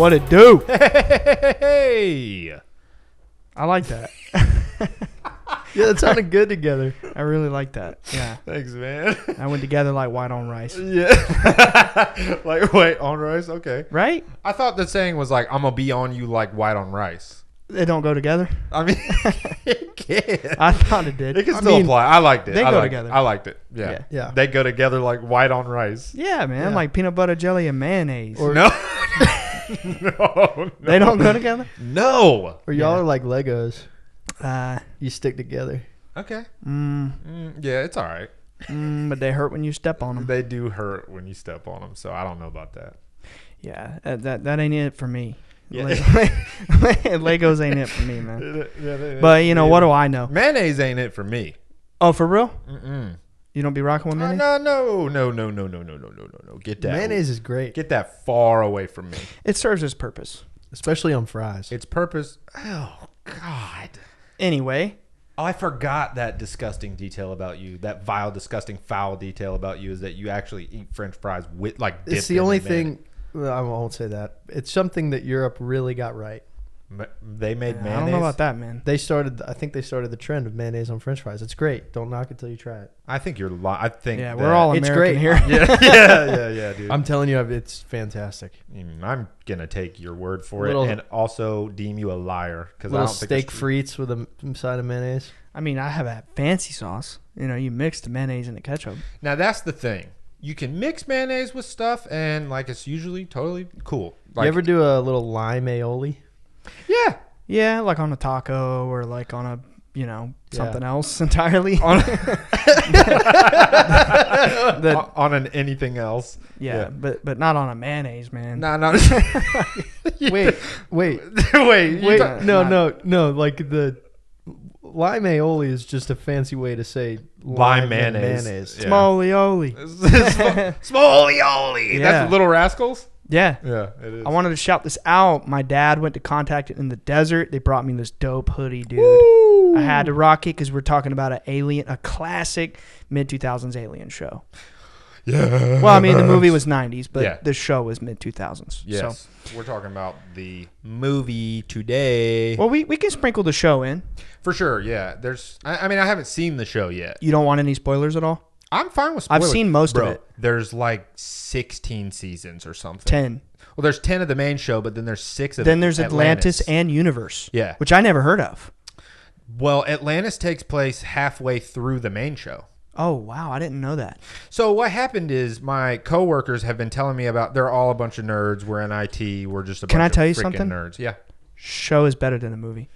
What it do? Hey. I like that. Yeah, that sounded good together. I really like that. Yeah. Thanks, man. I went together like white on rice. Yeah. Like, wait, on rice? Okay. Right? I thought the saying was like, I'm going to be on you like white on rice. They don't go together? I mean, it can. I thought it did. It can still apply. I liked it. They go together. I liked it. Yeah. Yeah. They go together like white on rice. Yeah, man. Yeah. Like peanut butter jelly and mayonnaise. Or No. No. They don't go together? No. Or y'all are like Legos. Uh, You stick together. Okay. mm, Yeah, it's all right. but they hurt when you step on them. They do hurt when you step on them, so I don't know about that. Yeah, that ain't it for me. Yeah. Legos ain't it for me, man. Yeah, But, you know, what do I know? Mayonnaise ain't it for me. Oh, for real? Mm-mm. You don't be rocking with mayonnaise? No. Get that. Mayonnaise is great, Get that far away from me. It serves its purpose. especially on fries. Its purpose. Oh God. Anyway, Oh, I forgot that disgusting detail about you. That vile, disgusting, foul detail about you is that you actually eat French fries with like. It's the only thing. Well, I won't say that. It's something that Europe really got right. They made mayonnaise. I don't know about that, man. They started. I think they started the trend of mayonnaise on French fries. It's great. Don't knock it till you try it. I think you're lying. I think. Yeah, that- we're all It's American great. here. Yeah, dude. I'm telling you, it's fantastic. I'm gonna take your word for Little- it, and also deem you a liar because I Little don't think steak it's true. frites with a side of mayonnaise. I mean, I have a fancy sauce. You know, you mix the mayonnaise and the ketchup. Now that's the thing. You can mix mayonnaise with stuff, and like it's usually totally cool. Like, You ever do a little lime aioli? Yeah. Yeah, like on a taco or like on a, you know, Yeah. something else entirely. On, The- on an anything else. yeah, but not on a mayonnaise, man. No. Wait. wait. No. Like the lime aioli is just a fancy way to say Lime and mayonnaise. Yeah. Smolioli. Smolioli. Yeah. That's Little Rascals. Yeah. Yeah, it is. I wanted to shout this out. My dad went to contact it in the desert. They brought me this dope hoodie, dude. Woo! I had to rock it because we're talking about a classic mid-2000s alien show. Yeah. Well, I mean, the movie was 90s, but Yeah. the show was mid-2000s. Yes. We're talking about the movie today. Well, we can sprinkle the show in. For sure, yeah. I mean, I haven't seen the show yet. You don't want any spoilers at all? I'm fine with I've spoilers. seen most of Bro, it. There's like 16 seasons or something. 10. Well, there's 10 of the main show, but then there's 6 of Then there's Atlantis and Universe. Yeah. Which I never heard of. Well, Atlantis takes place halfway through the main show. Oh, wow. I didn't know that. So what happened is my coworkers have been telling me about, they're all a bunch of nerds. We're in IT. We're just a bunch Can I of tell you freaking something? nerds. Yeah. Show is better than the movie.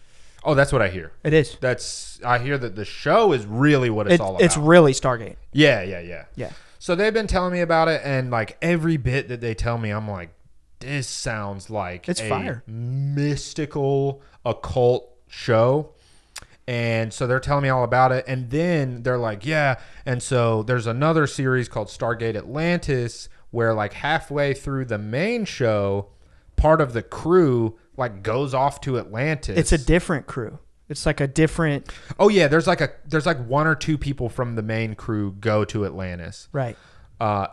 Oh, that's what I hear. It is. I hear that the show is really what it's all about. It's really Stargate. Yeah. Yeah. So they've been telling me about it, and like every bit that they tell me, I'm like, this sounds like It's a fire. mystical occult show. And so they're telling me all about it, and then they're like, yeah. And so there's another series called Stargate Atlantis, where like halfway through the main show, part of the crew like goes off to Atlantis. It's a different crew. It's like a different... Oh yeah, there's like 1 or 2 people from the main crew go to Atlantis. Right.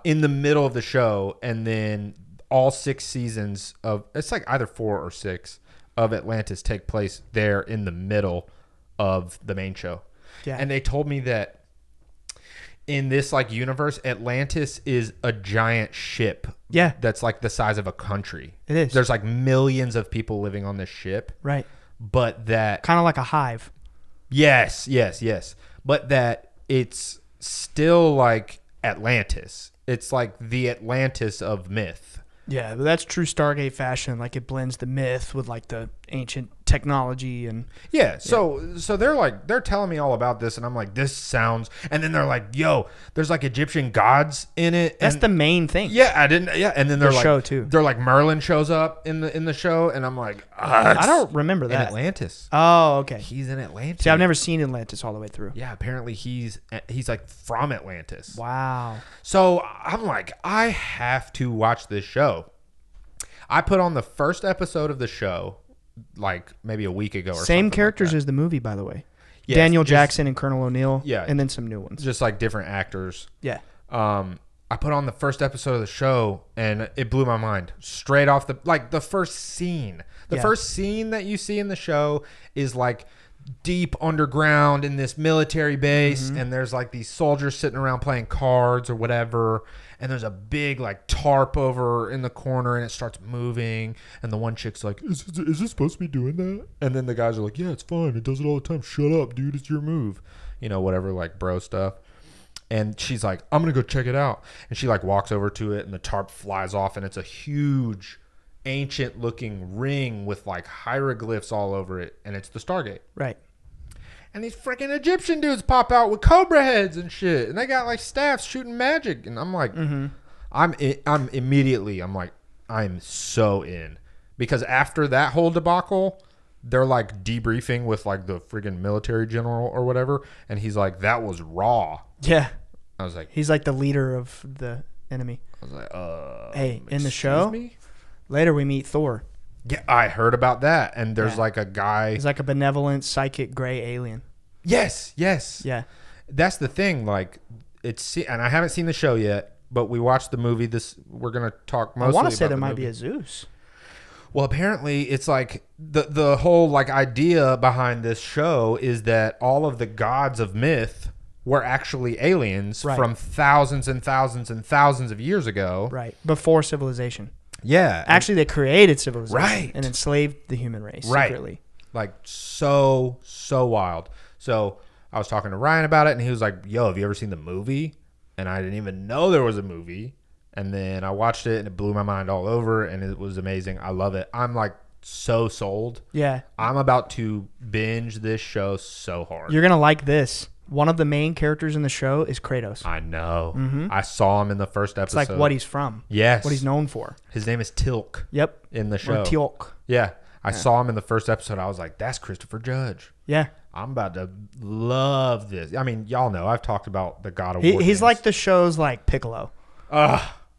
In the middle of the show, and then all 6 seasons of, it's like either 4 or 6 of Atlantis take place there in the middle of the main show. Yeah. And they told me that in this like universe, Atlantis is a giant ship. Yeah. That's like the size of a country. It is. There's like millions of people living on this ship, Right. but that Kind of like a hive. Yes. But that it's still like Atlantis. It's like the Atlantis of myth. Yeah, but that's true Stargate fashion. Like it blends the myth with like the ancient technology and... Yeah. So they're telling me all about this, and I'm like, this sounds. And then they're like, yo, there's like Egyptian gods in it. That's and, the main thing. Yeah, I didn't. Yeah, and then they're The like, show, too. They're like Merlin shows up in the show, and I'm like, I don't remember in that. Atlantis. Oh, okay. He's in Atlantis. See, I've never seen Atlantis all the way through. Yeah, apparently he's like from Atlantis. Wow. So I'm like, I have to watch this show. I put on the first episode of the show like maybe a week ago or something. Same characters like that. as the movie, by the way. Yes, Daniel just- Jackson and Colonel O'Neill. Yeah. And then some new ones. Just like different actors. Yeah. I I put on the first episode of the show and it blew my mind straight off the first scene. The first scene that you see in the show is like deep underground in this military base, and there's like these soldiers sitting around playing cards or whatever, and there's a big like tarp over in the corner, and it starts moving, and the one chick's like, is this supposed to be doing that? And then the guys are like, yeah, it's fine, it does it all the time, shut up dude, it's your move, whatever, like bro stuff. And she's like, I'm gonna go check it out, and she like walks over to it, and the tarp flies off, and it's a huge ancient looking ring with like hieroglyphs all over it, and it's the Stargate. Right. And these freaking Egyptian dudes pop out with cobra heads and shit, and they got like staffs shooting magic, and I'm like, I'm immediately like, I'm so in, because after that whole debacle, they're like debriefing with like the friggin' military general or whatever, and he's like, that was raw. Yeah. I was like, he's like the leader of the enemy. I was like, hey, in the show, me? Later we meet Thor. Yeah, I heard about that, and there's like a guy. He's like a benevolent, psychic, gray alien. Yes. Yeah. That's the thing. Like, and I haven't seen the show yet, but we watched the movie. We're gonna talk mostly. I want to say about there the might movie. be a Zeus. Well, apparently it's like the whole like idea behind this show is that all of the gods of myth were actually aliens from thousands and thousands and thousands of years ago. Right. Before civilization. Yeah. Actually, they created civilization. Right. And enslaved the human race secretly. Like so wild. So I was talking to Ryan about it, and he was like, yo, have you ever seen the movie? And I didn't even know there was a movie. And then I watched it, and it blew my mind all over, and it was amazing. I love it. I'm like so sold. Yeah. I'm about to binge this show so hard. You're going to like this. One of the main characters in the show is Kratos. I know. I saw him in the first episode. It's like what he's from. Yes. What he's known for. His name is Tilk. Yep. In the show. Or Teal'c. Yeah. I saw him in the first episode. I was like, that's Christopher Judge. Yeah. I'm about to love this. I mean, y'all know I've talked about the God of War. He's like the show's like Piccolo.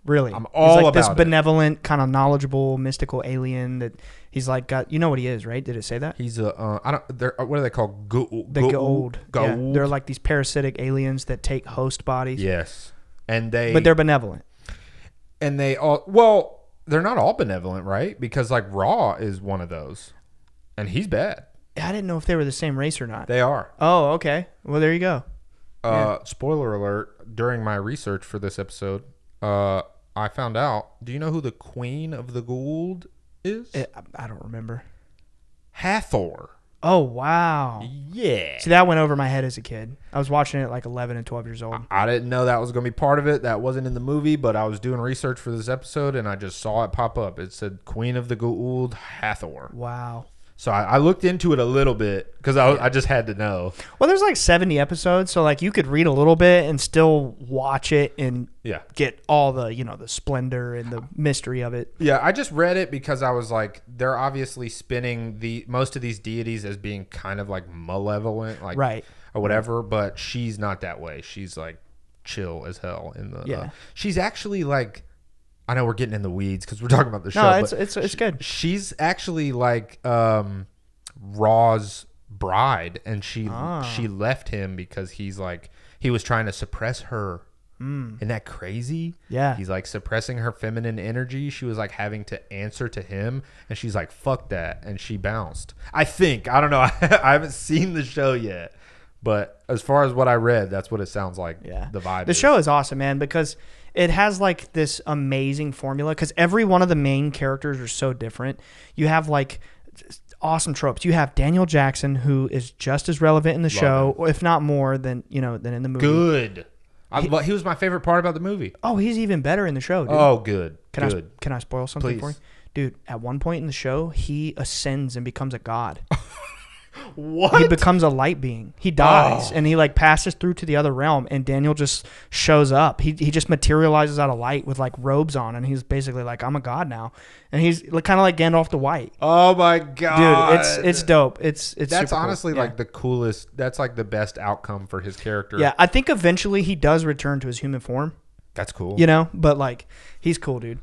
Really. I'm all he's like about this it. benevolent, kind of knowledgeable, mystical alien that he's like got. You know what he is, right? Did it say that? He's a I don't. They're what are they called? The Gold. Yeah, they're like these parasitic aliens that take host bodies. Yes, but they're benevolent. And they all they're not all benevolent, right? Because like Raw is one of those, and he's bad. I didn't know if they were the same race or not. They are. Oh, okay. Well, there you go. Spoiler alert! During my research for this episode, I found out. Do you know who the Queen of the Gould is? I don't remember. Hathor. Oh, wow. Yeah. See, that went over my head as a kid. I was watching it like 11 and 12 years old. I didn't know that was going to be part of it. That wasn't in the movie, but I was doing research for this episode, and I just saw it pop up. It said Queen of the Gould, Hathor. Wow. So I looked into it a little bit because I just had to know. Well, there's like 70 episodes, so like you could read a little bit and still watch it and get all the, the splendor and the mystery of it. Yeah, I just read it because I was like, they're obviously spinning most of these deities as being kind of like malevolent, like or whatever, but she's not that way. She's like chill as hell in the she's actually like, I know we're getting in the weeds because we're talking about the show. No, it's good. She's actually like Raw's bride, and she left him because he was trying to suppress her. Isn't that crazy? Yeah. He's like suppressing her feminine energy. She was like having to answer to him, and she's like, fuck that, and she bounced. I don't know. I haven't seen the show yet, but as far as what I read, that's what it sounds like. Yeah. The vibe. The show is awesome, man, because it has like this amazing formula because every one of the main characters are so different. You have like awesome tropes. You have Daniel Jackson, who is just as relevant in the show, if not more than in the movie. Good. He was my favorite part about the movie. Oh, he's even better in the show, dude. Oh, good. Can I spoil something for you? Dude, at one point in the show, he ascends and becomes a god. What? He becomes a light being. He dies and he like passes through to the other realm, and Daniel just shows up. He just materializes out of light with like robes on, and he's basically like, I'm a god now. And he's kind of like Gandalf the White. Oh my god. Dude, it's dope. It's that's super honestly cool. like the coolest. That's like the best outcome for his character. Yeah, I think eventually he does return to his human form. That's cool. But like he's cool, dude.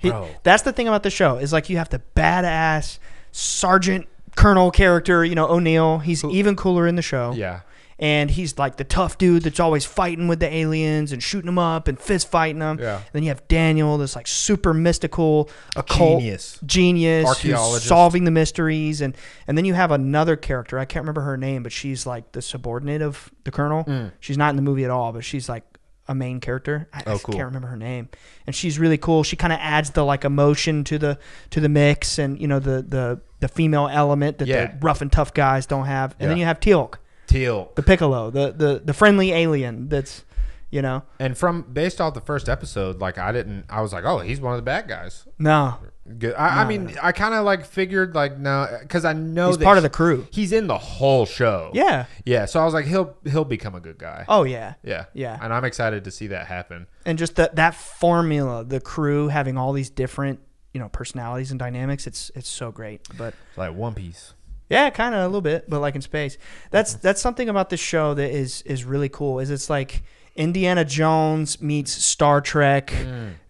Bro. That's the thing about the show is like you have the badass Sergeant Colonel character, O'Neill. He's even cooler in the show. Yeah. and he's like the tough dude that's always fighting with the aliens and shooting them up and fist fighting them. Yeah. And then you have Daniel, this like super mystical occult genius who's archaeologist, solving the mysteries, and then you have another character, I can't remember her name, but she's like the subordinate of the colonel. She's not in the movie at all, but she's like a main character. I cool. can't remember her name, and she's really cool. She kind of adds the like emotion to the mix, and you know the female element that the rough and tough guys don't have. And then you have Teal'c, the Piccolo, the friendly alien that's, you know. And based off the first episode, like I was like, oh, he's one of the bad guys. No. Good. I mean, I kind of like figured like no, because I know he's part of the crew. He's in the whole show. Yeah. So I was like, he'll become a good guy. Oh yeah. And I'm excited to see that happen. And just that formula, the crew having all these different, you know, personalities and dynamics. It's so great. But it's like One Piece. Yeah, kind of a little bit, but like in space. That's something about this show that is really cool. Is it's like Indiana Jones meets Star Trek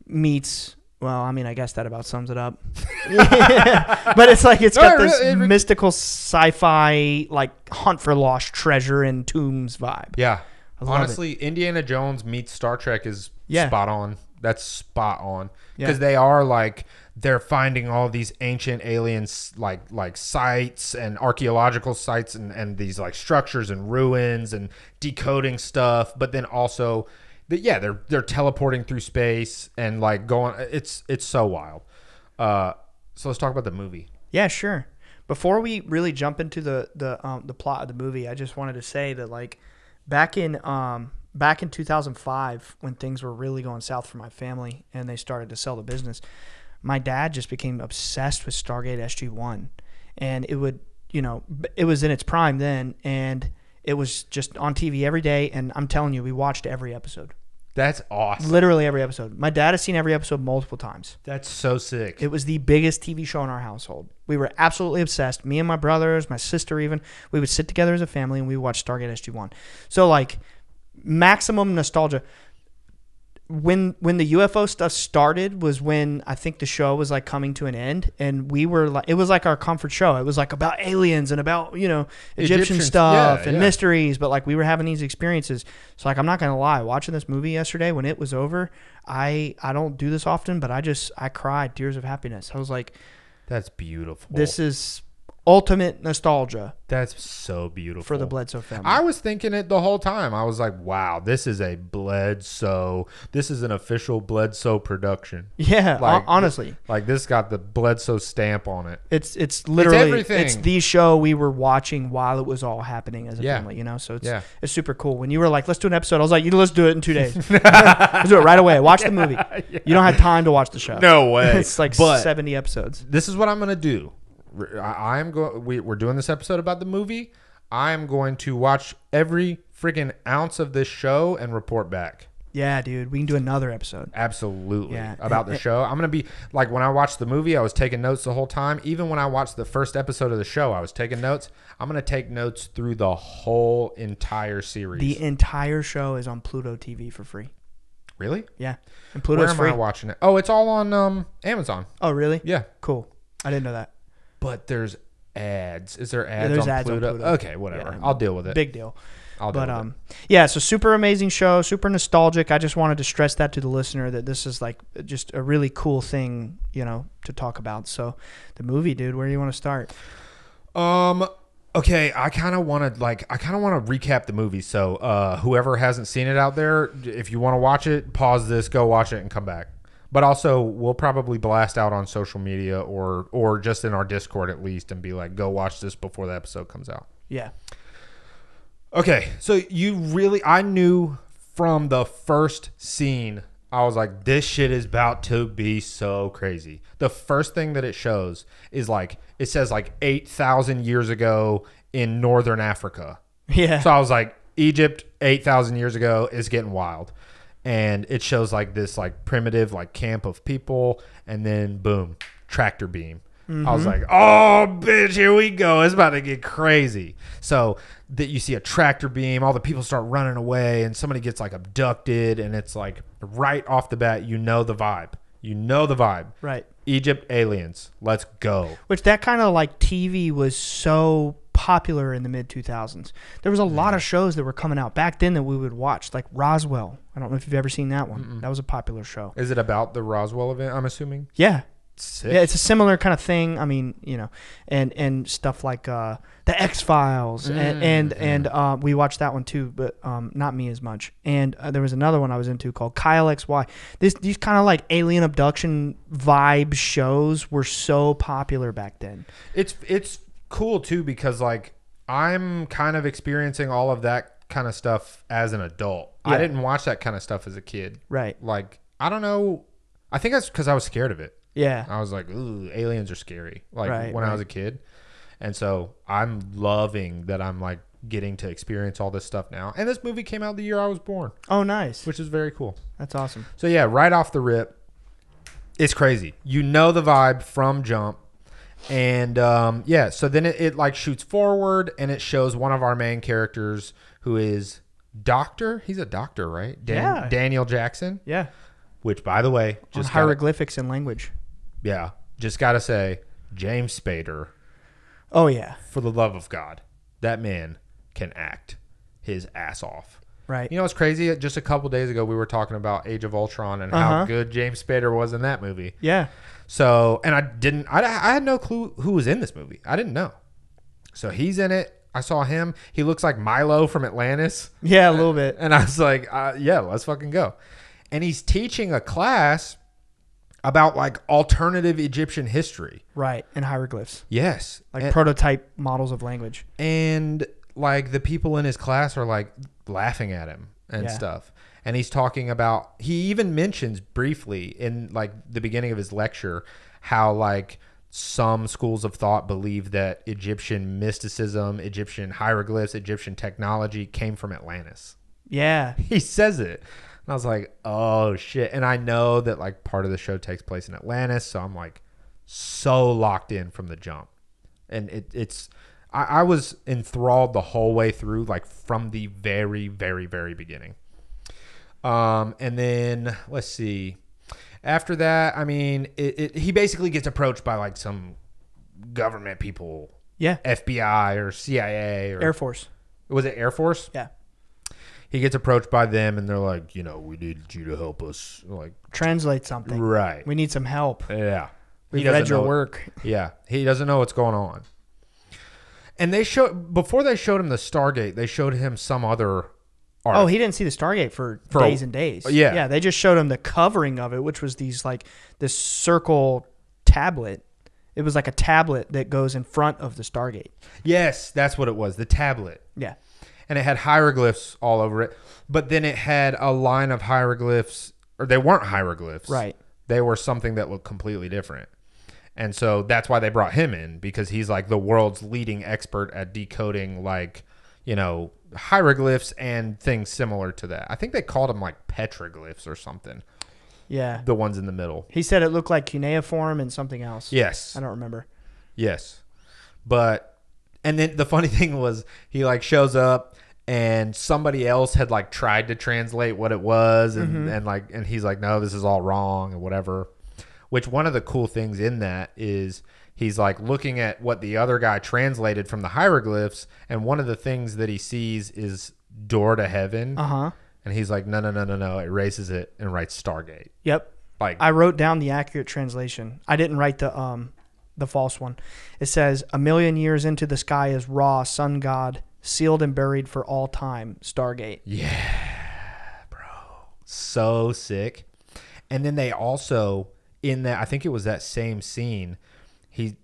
meets. Well, I mean, I guess that about sums it up. But it's like it's got this mystical sci-fi, like hunt for lost treasure and tombs vibe. Yeah. Honestly, Indiana Jones meets Star Trek is spot on. That's spot on. Because they are like, they're finding all these ancient aliens, like sites and archaeological sites and these like structures and ruins and decoding stuff. But then also... they're teleporting through space and like going. It's so wild. So let's talk about the movie. Yeah, sure. Before we really jump into the plot of the movie, I just wanted to say that like back in 2005, when things were really going south for my family and they started to sell the business, my dad just became obsessed with Stargate SG-1, and it was in its prime then, and it was just on TV every day, and I'm telling you, we watched every episode. That's awesome. Literally every episode. My dad has seen every episode multiple times. That's so sick. It was the biggest TV show in our household. We were absolutely obsessed. Me and my brothers, my sister even, we would sit together as a family and we would watch Stargate SG-1. So like maximum nostalgia. When the UFO stuff started was when I think the show was like coming to an end, and we were like, it was like our comfort show. It was like about aliens and about, you know, Egyptian stuff and mysteries, but like we were having these experiences. So like, I'm not gonna lie, watching this movie yesterday when it was over, I don't do this often, but I cried tears of happiness. I was like, that's beautiful. This is ultimate nostalgia. That's so beautiful for the Bledsoe family. I was thinking it the whole time. I was like, wow, this is a Bledsoe. This is an official Bledsoe production. Yeah, like, honestly. Like this got the Bledsoe stamp on it. It's literally everything. It's the show we were watching while it was all happening as a family, you know? So it's super cool. When you were like, let's do an episode, I was like, let's do it in 2 days. Let's do it right away. Watch the movie. You don't have time to watch the show. No way. It's like 70 episodes. This is what I'm going to do. We're doing this episode about the movie. I'm going to watch every freaking ounce of this show and report back. Yeah, dude, we can do another episode. Absolutely. About the show. I'm going to be like, when I watched the movie, I was taking notes the whole time. Even when I watched the first episode of the show, I was taking notes. I'm going to take notes through the whole entire series. The entire show is on Pluto TV for free. Really? Yeah. And Pluto's free. Where am I watching it? Oh, it's all on Amazon. Oh, really? Yeah. Cool. I didn't know that. But there's ads. Is there ads, there's on ads Pluto? on Pluto? Okay, whatever. I'll deal with it. Big deal. I'll deal with it. Yeah, so super amazing show, super nostalgic. I just wanted to stress that to the listener that this is like just a really cool thing, you know, to talk about. So the movie, dude, where do you want to start? Okay, I kind of want to recap the movie. So whoever hasn't seen it out there, if you want to watch it, pause this, go watch it, and come back. But also, we'll probably blast out on social media or just in our Discord at least and be like, go watch this before the episode comes out. Yeah. Okay, so I knew from the first scene, I was like, this shit is about to be so crazy. The first thing that it shows is like, it says like 8,000 years ago in northern Africa. Yeah. So I was like, Egypt 8,000 years ago is getting wild. And it shows like this like primitive like camp of people, and then boom, tractor beam. Mm-hmm. I was like, oh bitch, here we go. It's about to get crazy. So that you see a tractor beam, all the people start running away, and somebody gets like abducted, and it's like right off the bat, you know the vibe. You know the vibe. Right. Egypt aliens. Let's go. Which that kind of like TV was so popular in the mid 2000s. There was a lot of shows that were coming out back then that we would watch, like Roswell. I don't know if you've ever seen that one. That was a popular show. Is it about the Roswell event, I'm assuming? Yeah. Sick. Yeah, it's a similar kind of thing. I mean, you know, and stuff like the X-Files, and we watched that one too, but not me as much. And there was another one I was into called Kyle XY. These kind of like alien abduction vibe shows were so popular back then. It's cool too because like I'm kind of experiencing all of that kind of stuff as an adult. Yeah. I didn't watch that kind of stuff as a kid. Right. Like I don't know. I think that's because I was scared of it. Yeah. I was like, ooh, aliens are scary. Like Right, when I was a kid. And so I'm loving that I'm like getting to experience all this stuff now. And this movie came out the year I was born, Oh, nice. which is very cool. That's awesome. So yeah, right off the rip, it's crazy. You know the vibe from jump. And yeah, so then it like shoots forward and it shows one of our main characters who is Doctor. He's a doctor, right? Yeah. Daniel Jackson, Yeah. which by the way, On just hieroglyphics and language. yeah, just got to say, James Spader, Oh, yeah. for the love of God, that man can act his ass off. Right. You know what's crazy? Just a couple days ago, we were talking about Age of Ultron and how good James Spader was in that movie. Yeah. So, and I had no clue who was in this movie. I didn't know. So he's in it. I saw him. He looks like Milo from Atlantis. Yeah, a little bit. And I was like, yeah, let's fucking go. And he's teaching a class about like alternative Egyptian history. Right. And hieroglyphs. Yes. Like prototype models of language. And like the people in his class are like laughing at him and stuff. And he's talking about, he even mentions briefly in like the beginning of his lecture how like some schools of thought believe that Egyptian mysticism, Egyptian hieroglyphs, Egyptian technology came from Atlantis. Yeah. He says it. And I was like, oh shit. And I know that like part of the show takes place in Atlantis. So I'm like so locked in from the jump. And I was enthralled the whole way through, like from the very, very, very beginning. And then let's see. After that, I mean, he basically gets approached by like some government people. Yeah. FBI or CIA or Air Force. Was it Air Force? Yeah. He gets approached by them and they're like, you know, we need you to help us. Like, Translate something. right. We need some help. Yeah. We've read your work. Yeah. He doesn't know what's going on. And before they showed him the Stargate, they showed him some other art. Oh, he didn't see the Stargate for days and days. Yeah. Yeah. They just showed him the covering of it, which was this circle tablet. It was like a tablet that goes in front of the Stargate. Yes, that's what it was. The tablet. Yeah. And it had hieroglyphs all over it. But then it had a line of hieroglyphs, or they weren't hieroglyphs. Right. They were something that looked completely different. And so that's why they brought him in, because he's like the world's leading expert at decoding like, you know, hieroglyphs and things similar to that. I think they called them like petroglyphs or something. Yeah. The ones in the middle. He said it looked like cuneiform and something else. Yes. I don't remember. Yes. And then the funny thing was he like shows up and somebody else had like tried to translate what it was and he's like, no, this is all wrong and whatever. Which one of the cool things in that is he's like looking at what the other guy translated from the hieroglyphs, and one of the things that he sees is door to heaven. And he's like, no, erases it and writes Stargate. Yep. Like, I wrote down the accurate translation. I didn't write the false one. It says, 1,000,000 years into the sky is Ra, sun god, sealed and buried for all time, Stargate. yeah, bro. So sick. And then they also, in that, I think it was that same scene, it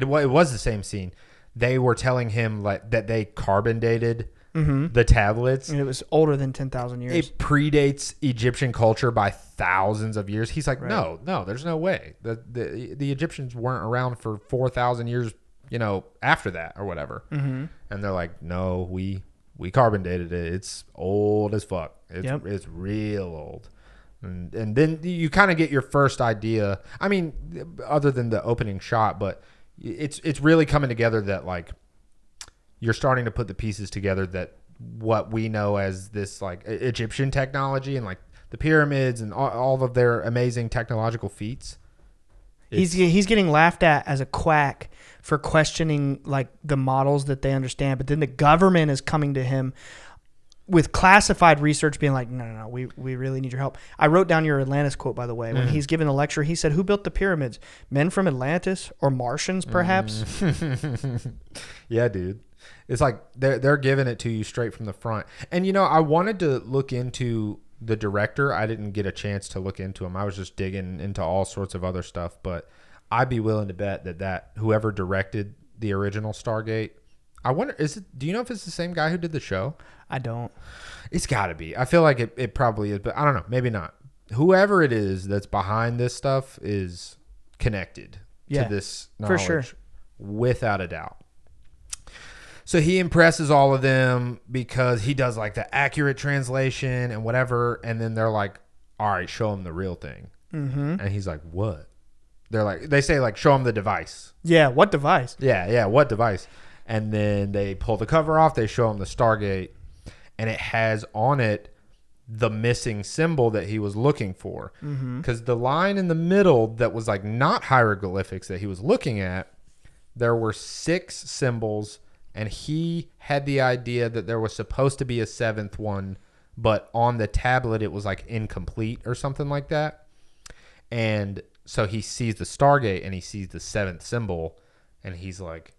was the same scene. They were telling him like that they carbon dated the tablets. And it was older than 10,000 years. It predates Egyptian culture by thousands of years. He's like, Right. no, there's no way. The Egyptians weren't around for 4,000 years, you know, after that or whatever. And they're like, no, we carbon dated it. It's old as fuck. It's real old. And then you kind of get your first idea. I mean, other than the opening shot, but it's really coming together that like you're starting to put the pieces together that what we know as this like Egyptian technology and like the pyramids and all of their amazing technological feats. He's getting laughed at as a quack for questioning like the models that they understand, but then the government is coming to him with classified research being like, no, we really need your help. I wrote down your Atlantis quote, by the way. When he's giving a lecture, he said, who built the pyramids? Men from Atlantis or Martians, perhaps? Yeah, dude. It's like they're giving it to you straight from the front. And, you know, I wanted to look into the director. I didn't get a chance to look into him. I was just digging into all sorts of other stuff. But I'd be willing to bet that whoever directed the original Stargate, I wonder, do you know if it's the same guy who did the show? I don't. It's got to be. I feel like it probably is, but I don't know. Maybe not. Whoever it is that's behind this stuff is connected to this knowledge. For sure. Without a doubt. So he impresses all of them because he does like the accurate translation and whatever. And then they're like, all right, show him the real thing. Mm-hmm. And he's like, what? They say like, show him the device. Yeah. What device? Yeah. What device? And then they pull the cover off. They show him the Stargate. And it has on it the missing symbol that he was looking for. Because the line in the middle that was like not hieroglyphics that he was looking at, there were 6 symbols. And he had the idea that there was supposed to be a 7th one, but on the tablet it was like incomplete or something like that. And so he sees the Stargate and he sees the 7th symbol and he's like,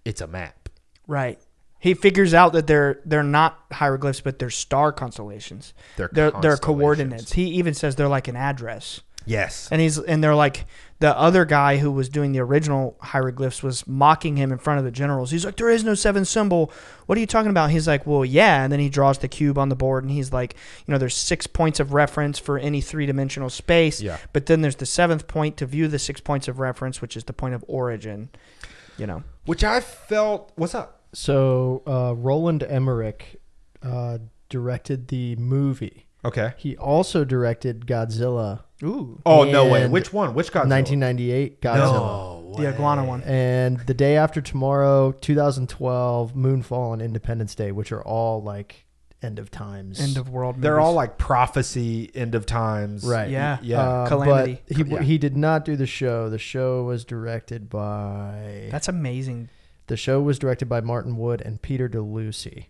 it's a map. Right. He figures out that they're not hieroglyphs, but they're star constellations. They're coordinates. He even says they're like an address. Yes. And they're like, the other guy who was doing the original hieroglyphs was mocking him in front of the generals. He's like, there is no 7th symbol. What are you talking about? He's like, well, yeah. And then he draws the cube on the board and he's like, you know, there's 6 points of reference for any 3-dimensional space. Yeah. But then there's the 7th point to view the 6 points of reference, which is the point of origin, you know. Which I felt, what's up? So Roland Emmerich directed the movie. Okay. He also directed Godzilla. Ooh. Oh, no way. And Which one? Which Godzilla? 1998 Godzilla. No The iguana one. And The Day After Tomorrow, 2012, Moonfall, and Independence Day, which are all like end of times. End of world movies. They're all like prophecy, end of times. Right. Yeah. Yeah. Calamity. But he did not do the show. The show was directed by... That's amazing. The show was directed by Martin Wood and Peter DeLucy.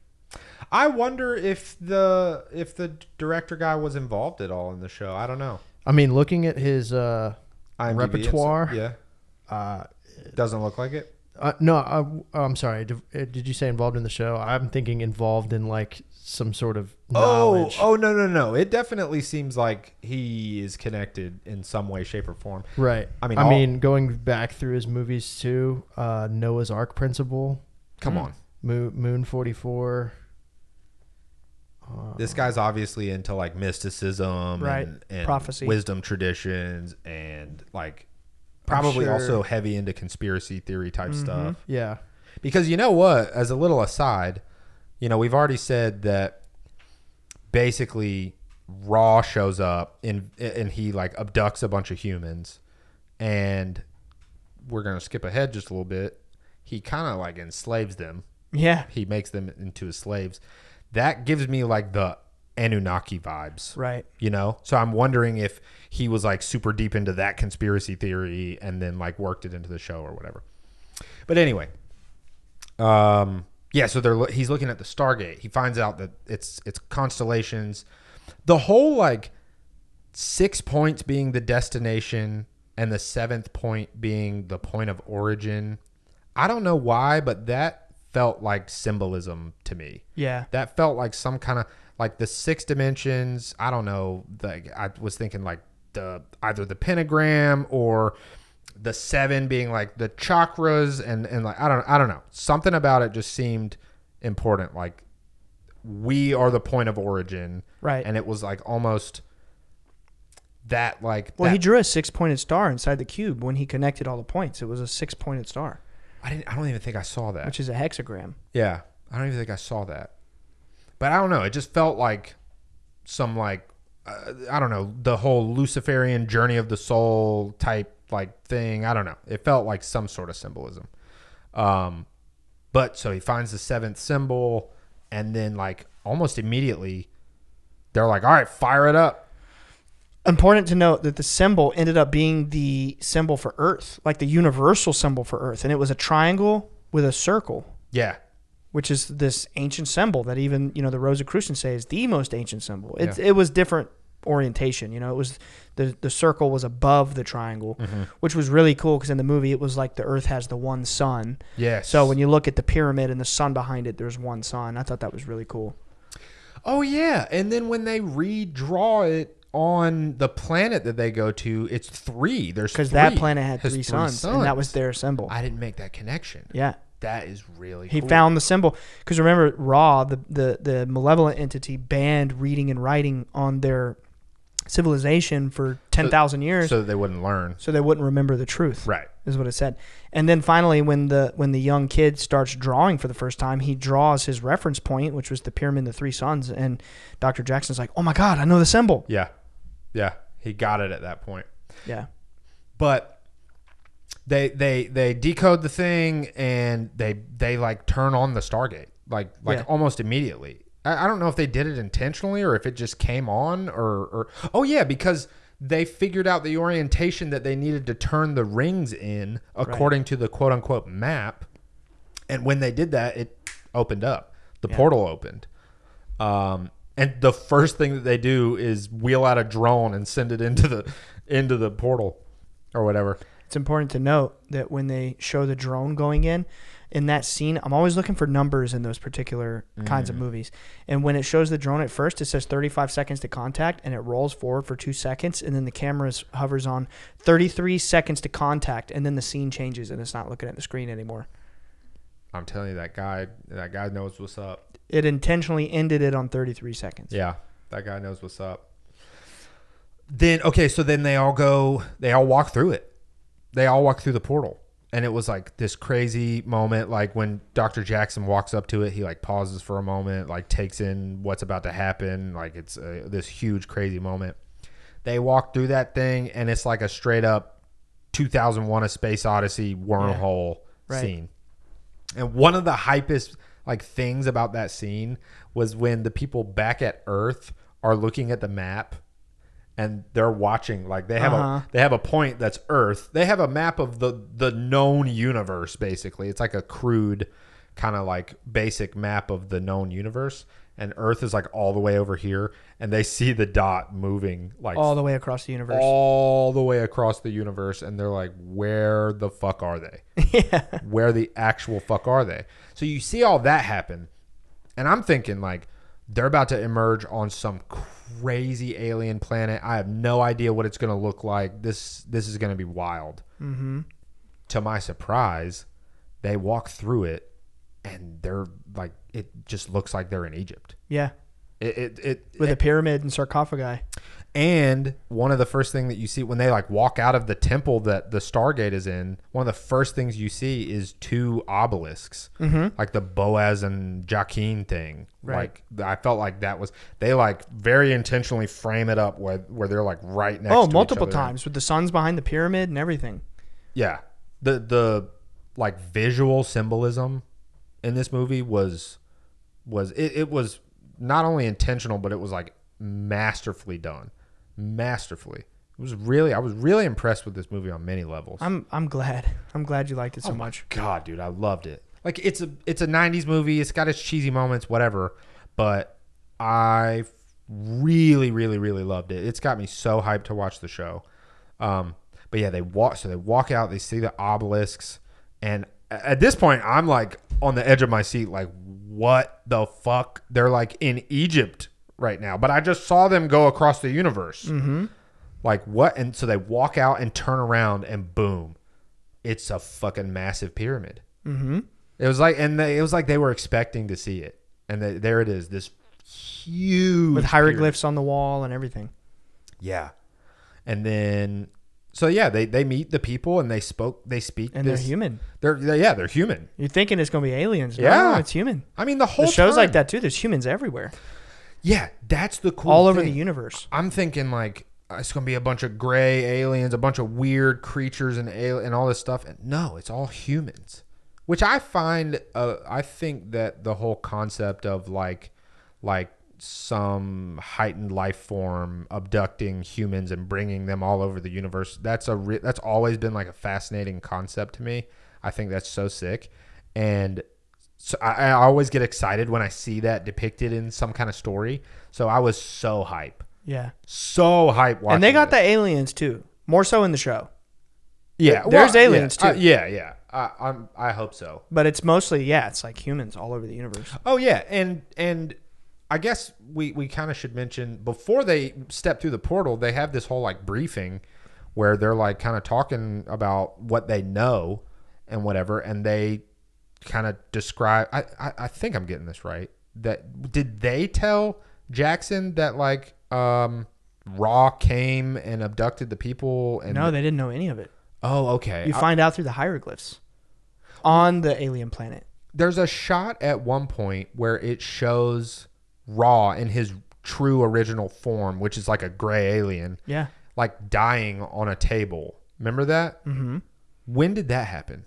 I wonder if the director guy was involved at all in the show. I don't know. I mean, looking at his IMDb repertoire... Yeah. Doesn't look like it. No, I'm sorry. Did you say involved in the show? I'm thinking involved in like some sort of knowledge. Oh, no. It definitely seems like he is connected in some way, shape, or form. Right. I mean, going back through his movies too, Noah's Ark Principle. Come on. Moon 44. This guy's obviously into like mysticism Right. and Prophecy. wisdom traditions and like probably sure. also heavy into conspiracy theory type stuff. Yeah. Because you know what? As a little aside, you know, we've already said that basically Raw shows up and he like abducts a bunch of humans, and we're going to skip ahead just a little bit. He kind of like enslaves them. Yeah. He makes them into his slaves. That gives me like the Anunnaki vibes. Right. You know? So I'm wondering if he was like super deep into that conspiracy theory and then like worked it into the show or whatever. But anyway, yeah, so he's looking at the Stargate. He finds out that it's constellations. The whole like 6 points being the destination and the 7th point being the point of origin. I don't know why, but that felt like symbolism to me. Yeah. That felt like some kind of like the 6 dimensions. I don't know. I was thinking like either the pentagram or the 7 being like the chakras and like I don't know. Something about it just seemed important. Like we are the point of origin. Right. And it was like almost that like Well, he drew a 6-pointed star inside the cube when he connected all the points. It was a 6-pointed star, I don't even think I saw that. which is a hexagram. Yeah. I don't even think I saw that. But I don't know. It just felt like some like I don't know, the whole Luciferian journey of the soul type like thing. I don't know. It felt like some sort of symbolism. But so he finds the 7th symbol, and then like almost immediately they're like, all right, fire it up. Important to note that the symbol ended up being the symbol for Earth, like the universal symbol for Earth. And it was a triangle with a circle, Yeah. which is this ancient symbol that even, the Rosicrucians say is the most ancient symbol. It was different orientation. It was the circle was above the triangle, which was really cool because in the movie it was like the Earth has the one sun. Yes. So when you look at the pyramid and the sun behind it, there's one sun. I thought that was really cool. Oh, yeah. And then when they redraw it on the planet that they go to, it's 3. There's 3. Because that planet had Has 3 suns, and that was their symbol. I didn't make that connection. Yeah. That is really He cool. found the symbol. Because remember, Ra, the malevolent entity, banned reading and writing on their civilization for 10,000 years. So that they wouldn't learn. So they wouldn't remember the truth. Right. Is what it said. And then finally, when the young kid starts drawing for the first time, he draws his reference point, which was the pyramid and the 3 suns. And Dr. Jackson's like, oh my God, I know the symbol. Yeah. Yeah. He got it at that point. Yeah. But they decode the thing and they like turn on the Stargate like almost immediately. I don't know if they did it intentionally or if it just came on or oh yeah, because they figured out the orientation that they needed to turn the rings in according to the quote unquote map. And when they did that, it opened up. The portal opened. And the first thing that they do is wheel out a drone and send it into the portal or whatever. It's important to note that when they show the drone going in that scene, I'm always looking for numbers in those particular kinds of movies. And when it shows the drone at first, it says 35 seconds to contact, and it rolls forward for 2 seconds, and then the camera hovers on 33 seconds to contact, and then the scene changes, and it's not looking at the screen anymore. I'm telling you, that guy knows what's up. It intentionally ended it on 33 seconds. Yeah, that guy knows what's up. Then, okay, so then they all walk through it. They all walk through the portal. And it was like this crazy moment, like when Dr. Jackson walks up to it, he like pauses for a moment, like takes in what's about to happen. Like it's this huge, crazy moment. They walk through that thing, and it's like a straight up 2001: A Space Odyssey wormhole scene. And one of the hypest like things about that scene was when the people back at Earth are looking at the map. And they're watching, like they have a point that's Earth. They have a map of the known universe, basically. It's like a crude kind of like basic map of the known universe. And Earth is like all the way over here. And they see the dot moving like all the way across the universe. All the way across the universe. And they're like, where the fuck are they? Yeah. Where the actual fuck are they? So you see all that happen. And I'm thinking like they're about to emerge on some crazy alien planet. I have no idea what it's going to look like. This is going to be wild. Mm-hmm. To my surprise, they walk through it, and they're like, it just looks like they're in Egypt. Yeah. With a pyramid and sarcophagi. And one of the first things that you see when they like walk out of the temple that the Stargate is in, one of the first things you see is 2 obelisks, like the Boaz and Joaquin thing. Right. Like I felt like that was, they like very intentionally frame it up where they're like right next to each multiple other. times with the suns behind the pyramid and everything. Yeah. The like visual symbolism in this movie was not only intentional, but it was like masterfully done. Masterfully. I was really impressed with this movie on many levels. I'm glad you liked it so much. God, dude, I loved it. Like it's a 90s movie. It's got its cheesy moments, whatever, but I really, really, really loved it. It's got me so hyped to watch the show. But yeah, they walk out, they see the obelisks, and at this point I'm like on the edge of my seat, like, what the fuck? They're like in Egypt right now, but I just saw them go across the universe. Mm-hmm. Like what? And so they walk out and turn around, and boom, it's a fucking massive pyramid. Mm-hmm. It was like they were expecting to see it, and there it is, this huge with hieroglyphs on the wall and everything. Yeah, and then so yeah, they meet the people and they speak, and they're human. They're human. You're thinking it's gonna be aliens? No, Yeah, it's human. I mean, the whole shows time, like that too. There's humans everywhere. Yeah, that's the cool all thing. over the universe. I'm thinking like it's gonna be a bunch of gray aliens, a bunch of weird creatures and all this stuff. And no, it's all humans, which I find. I think that the whole concept of like some heightened life form abducting humans and bringing them all over the universe. That's always been like a fascinating concept to me. I think that's so sick. And so I always get excited when I see that depicted in some kind of story. So I was so hype. Yeah. So hype watching And they got this. the aliens too. More so in the show. Yeah. There's aliens too. Yeah. I hope so. But it's mostly, it's like humans all over the universe. Oh yeah. And I guess we kind of should mention, before they step through the portal, they have this whole like briefing where they're like kind of talking about what they know and whatever, and they kind of describe, I think I'm getting this right, that did they tell Jackson that like Ra came and abducted the people? And No, they didn't know any of it. Oh, okay. You find out through the hieroglyphs on the alien planet. There's a shot at one point where it shows Ra in his true original form, which is like a gray alien, Yeah. like dying on a table. Remember that? Mm-hmm. When did that happen?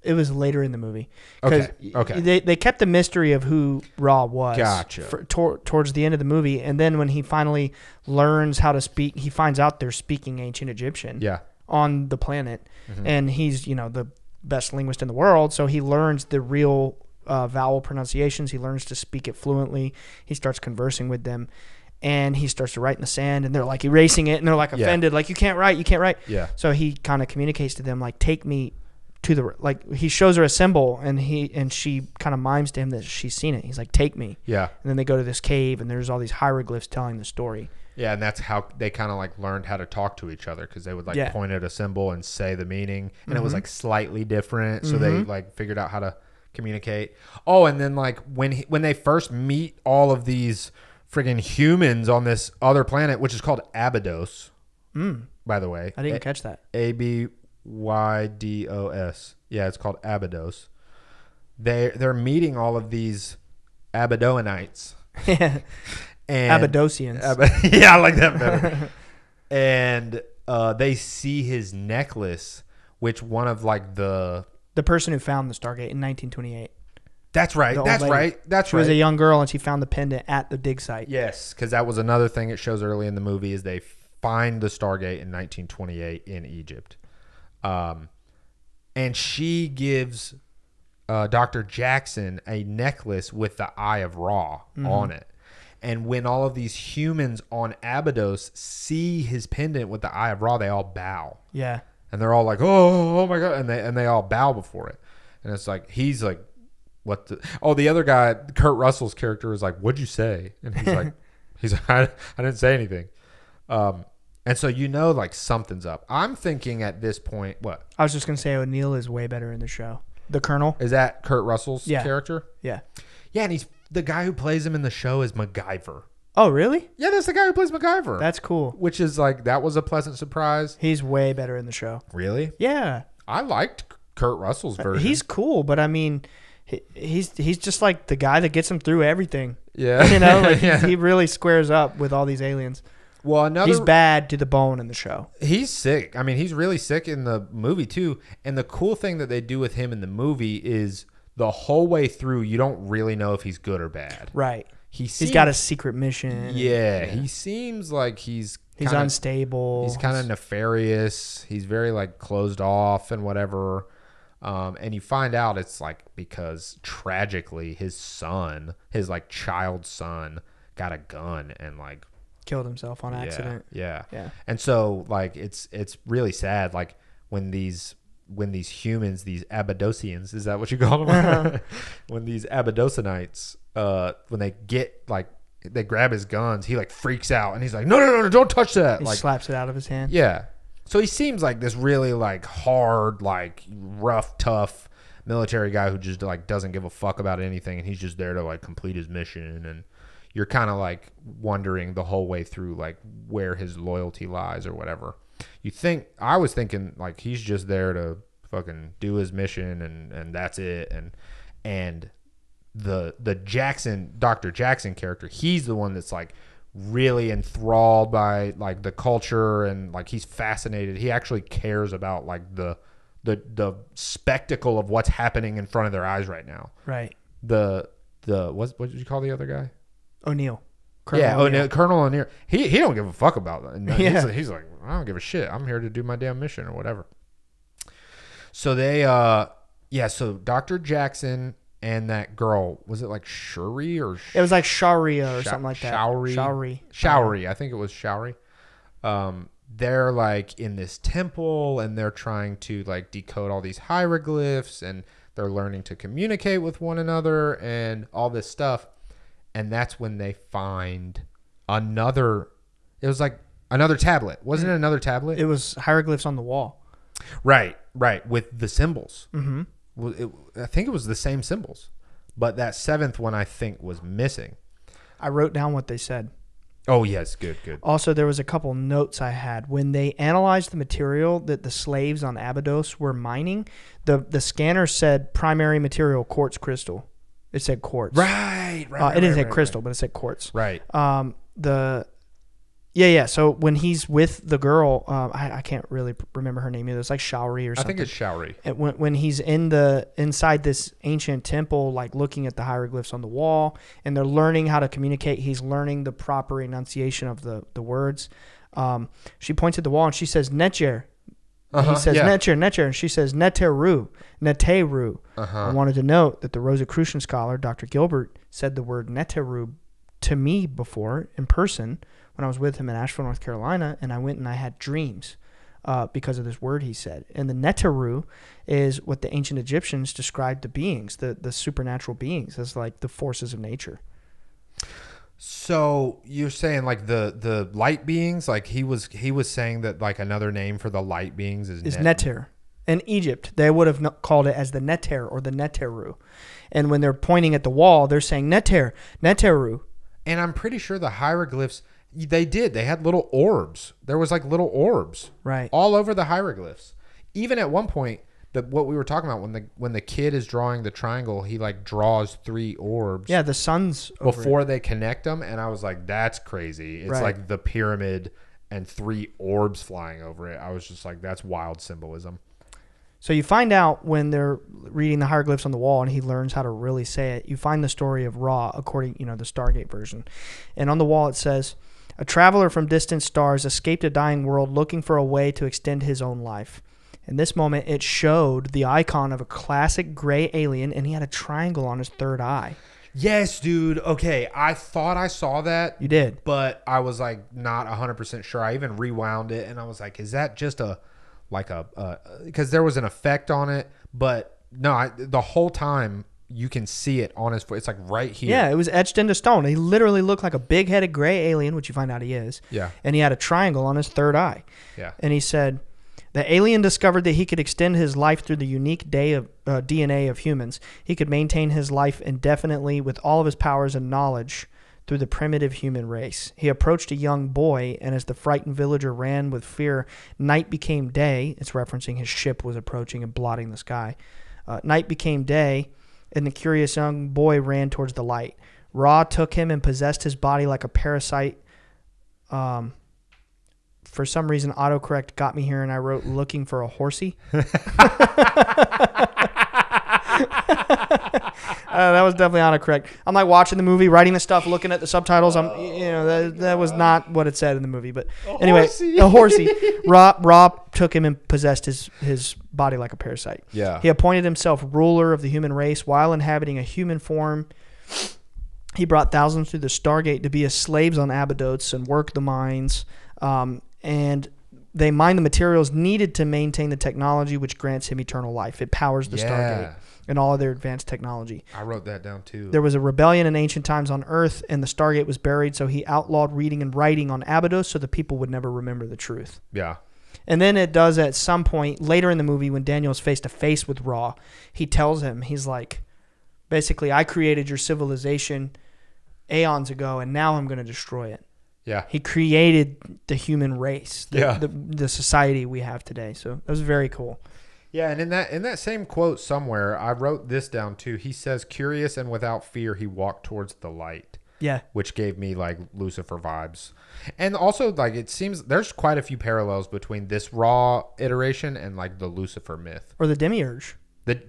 It was later in the movie. Okay. They kept the mystery of who Ra was. Gotcha. Towards the end of the movie. And then when he finally learns how to speak, he finds out they're speaking ancient Egyptian on the planet. Mm-hmm. And he's, the best linguist in the world. So he learns the real vowel pronunciations. He learns to speak it fluently. He starts conversing with them. And he starts to write in the sand. And they're like erasing it. And they're like offended. Like, you can't write. Yeah. So he kind of communicates to them, like, take me to the, like, he shows her a symbol, and she kind of mimes to him that she's seen it. He's like, take me. Yeah. And then they go to this cave, and there's all these hieroglyphs telling the story. Yeah, and that's how they kind of like learned how to talk to each other, because they would like point at a symbol and say the meaning, and it was like slightly different, so they like figured out how to communicate. Oh, and then like when they first meet all of these friggin' humans on this other planet, which is called Abydos, by the way. I didn't catch that. Abydos. Yeah, it's called Abydos. They're meeting all of these Abydonites. And Abydosians. Yeah, I like that better. And they see his necklace, which one of like the person who found the Stargate in 1928. That's right. She was a young girl, and she found the pendant at the dig site. Yes, because that was another thing it shows early in the movie, is they find the Stargate in 1928 in Egypt. And she gives Dr. Jackson a necklace with the Eye of Ra on it. And when all of these humans on Abydos see his pendant with the Eye of Ra, they all bow. Yeah. And they're all like, oh my God. And they all bow before it. And it's like, he's like, what the other guy, Kurt Russell's character, is like, what'd you say? And he's like, I didn't say anything. And so, like something's up. I'm thinking at this point, what? I was just going to say O'Neill is way better in the show. The Colonel. Is that Kurt Russell's character? Yeah. Yeah, and the guy who plays him in the show is MacGyver. Oh, really? Yeah, that's the guy who plays MacGyver. That's cool. Which is like, that was a pleasant surprise. He's way better in the show. Really? Yeah. I liked Kurt Russell's version. He's cool, but I mean, he's just like the guy that gets him through everything. Yeah. He really squares up with all these aliens. Well, he's bad to the bone in the show. He's sick. I mean, he's really sick in the movie too. And the cool thing that they do with him in the movie is the whole way through, you don't really know if he's good or bad. Right. He's got a secret mission. Yeah. He seems like he's unstable. He's kind of nefarious. He's very like closed off and whatever. And you find out it's like because tragically his like child son, got a gun and like killed himself on accident. Yeah. And so like it's really sad. Like when these humans, these Abydosians, is that what you call them? Uh-huh. When these Abydosinites, when they get like, they grab his guns, he like freaks out and he's like, no, don't touch that. He like slaps it out of his hand. Yeah. So he seems like this really like hard, like rough, tough military guy who just like doesn't give a fuck about anything, and he's just there to like complete his mission. And you're kind of like wondering the whole way through like where his loyalty lies or whatever. I was thinking like he's just there to fucking do his mission and that's it. And the Dr. Jackson character, he's the one that's like really enthralled by like the culture, and like he's fascinated. He actually cares about like the spectacle of what's happening in front of their eyes right now. Right. What did you call the other guy? O'Neill. Colonel O'Neill. Colonel O'Neill. He don't give a fuck about that. Yeah. He's like, I don't give a shit. I'm here to do my damn mission or whatever. So they, so Dr. Jackson and that girl, was it like Shuri or? It was like Sharia or something like that. Showery. I think it was Showery. They're like in this temple and they're trying to like decode all these hieroglyphs and they're learning to communicate with one another and all this stuff. And that's when they find another, it was like another tablet. Wasn't it another tablet? It was hieroglyphs on the wall. Right. With the symbols. Mm-hmm. I think it was the same symbols. But that seventh one I think was missing. I wrote down what they said. Oh, yes. Good. Also, there was a couple notes I had. When they analyzed the material that the slaves on Abydos were mining, the scanner said primary material quartz crystal. It said quartz. Right. It didn't say crystal, but it said quartz. Right. So when he's with the girl, I can't really remember her name either. It's like Showery or something. I think it's Showery. When he's inside this ancient temple, like looking at the hieroglyphs on the wall, and they're learning how to communicate. He's learning the proper enunciation of the words. She points at the wall and she says Netjer. He says Netjer, and she says Neteru. I wanted to note that the Rosicrucian scholar, Dr. Gilbert, said the word Neteru to me before in person when I was with him in Asheville, North Carolina, and I went and I had dreams because of this word he said. And the Neteru is what the ancient Egyptians described the beings, the supernatural beings, as like the forces of nature. So you're saying like the light beings, like he was saying that like another name for the light beings is Neter. In Egypt, they would have called it as the Neter or the Neteru. And when they're pointing at the wall, they're saying Neter, Neteru. And I'm pretty sure the hieroglyphs, they had little orbs. There was like little orbs right all over the hieroglyphs. Even at one point, what we were talking about when the kid is drawing the triangle, he like draws 3 orbs. Yeah, the suns before they connect them, and I was like, that's crazy. It's like the pyramid and 3 orbs flying over it. I was just like, that's wild symbolism. So you find out when they're reading the hieroglyphs on the wall and he learns how to really say it. You find the story of Ra, according, the Stargate version. And on the wall it says, a traveler from distant stars escaped a dying world looking for a way to extend his own life. In this moment, it showed the icon of a classic gray alien, and he had a triangle on his third eye. Yes, dude. Okay, I thought I saw that. You did. But I was like not 100% sure. I even rewound it, and I was like, is that just because there was an effect on it, but no, the whole time you can see it on his foot. It's like right here. Yeah, it was etched into stone. He literally looked like a big-headed gray alien, which you find out he is. Yeah. And he had a triangle on his third eye. Yeah. And he said, the alien discovered that he could extend his life through the unique DNA of humans. He could maintain his life indefinitely with all of his powers and knowledge through the primitive human race. He approached a young boy, and as the frightened villager ran with fear, night became day. It's referencing his ship was approaching and blotting the sky. Night became day, and the curious young boy ran towards the light. Ra took him and possessed his body like a parasite. For some reason, autocorrect got me here, and I wrote looking for a horsey. That was definitely autocorrect. I'm like watching the movie, writing the stuff, looking at the subtitles. That was not what it said in the movie. But anyway, a horsey. Ra took him and possessed his body like a parasite. Yeah. He appointed himself ruler of the human race while inhabiting a human form. He brought thousands through the Stargate to be as slaves on Abydos and work the mines. And they mine the materials needed to maintain the technology which grants him eternal life. It powers the Stargate and all of their advanced technology. I wrote that down too. There was a rebellion in ancient times on Earth, and the Stargate was buried, so he outlawed reading and writing on Abydos so the people would never remember the truth. Yeah. And then it does at some point later in the movie when Daniel's face to face with Ra, he tells him, he's like, basically, I created your civilization aeons ago, and now I'm going to destroy it. Yeah. He created the human race, the the society we have today. So that was very cool. Yeah, and in that same quote somewhere, I wrote this down too. He says, curious and without fear, he walked towards the light. Yeah. Which gave me like Lucifer vibes. And also like it seems there's quite a few parallels between this Ra iteration and like the Lucifer myth. Or the Demiurge.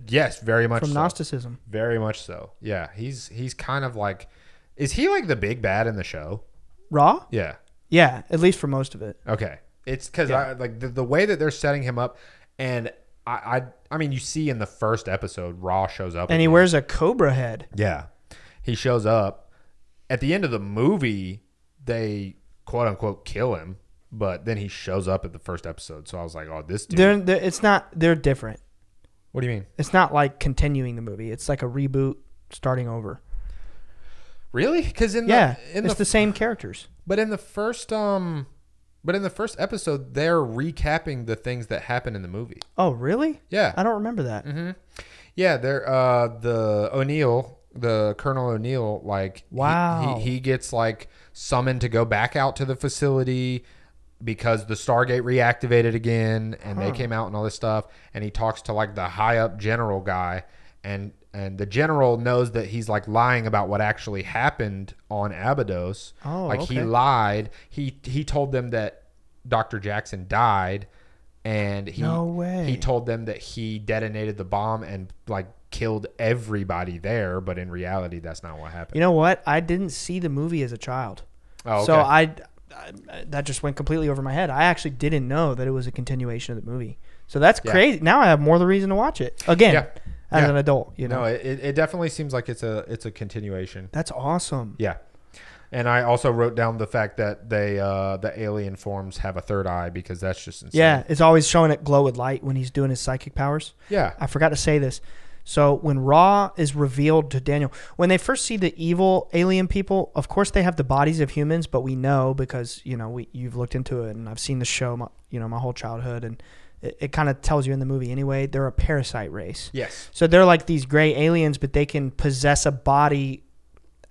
Yes, very much from so. Gnosticism. Very much so. Yeah, he's kind of like, is he like the big bad in the show? Raw? Yeah. Yeah, at least for most of it. Okay. It's because Yeah. I like the way that they're setting him up, and I mean, you see in the first episode, Raw shows up, And he again. wears a cobra head. Yeah, he shows up at the end of the movie. They quote unquote kill him, but then he shows up at the first episode. So I was like, oh, this dude. They're different. What do you mean? It's not like continuing the movie. It's like a reboot starting over. Really? Because It's the same characters. But in the first episode, they're recapping the things that happen in the movie. Oh, really? Yeah. I don't remember that. Mm-hmm. Yeah, they're the O'Neill, the Colonel O'Neill, like wow, he gets like summoned to go back out to the facility because the Stargate reactivated again, and they came out and all this stuff, and he talks to like the high up general guy, and the general knows that he's like lying about what actually happened on Abydos. Oh, like okay. he lied. He told them that Dr. Jackson died, and No way. he told them that he detonated the bomb and like killed everybody there, but in reality that's not what happened. You know what? I didn't see the movie as a child. Oh, okay. So I that just went completely over my head. I actually didn't know that it was a continuation of the movie. So that's crazy. Now I have more of the reason to watch it again as an adult. You know, no, it definitely seems like it's a continuation. That's awesome. Yeah, and I also wrote down the fact that the alien forms have a third eye because that's just insane. Yeah, it's always showing it glow with light when he's doing his psychic powers. Yeah, I forgot to say this. So when Ra is revealed to Daniel, when they first see the evil alien people, of course they have the bodies of humans, but we know because you've looked into it, and I've seen the show, my whole childhood, and it kind of tells you in the movie anyway. They're a parasite race. Yes. So they're like these gray aliens, but they can possess a body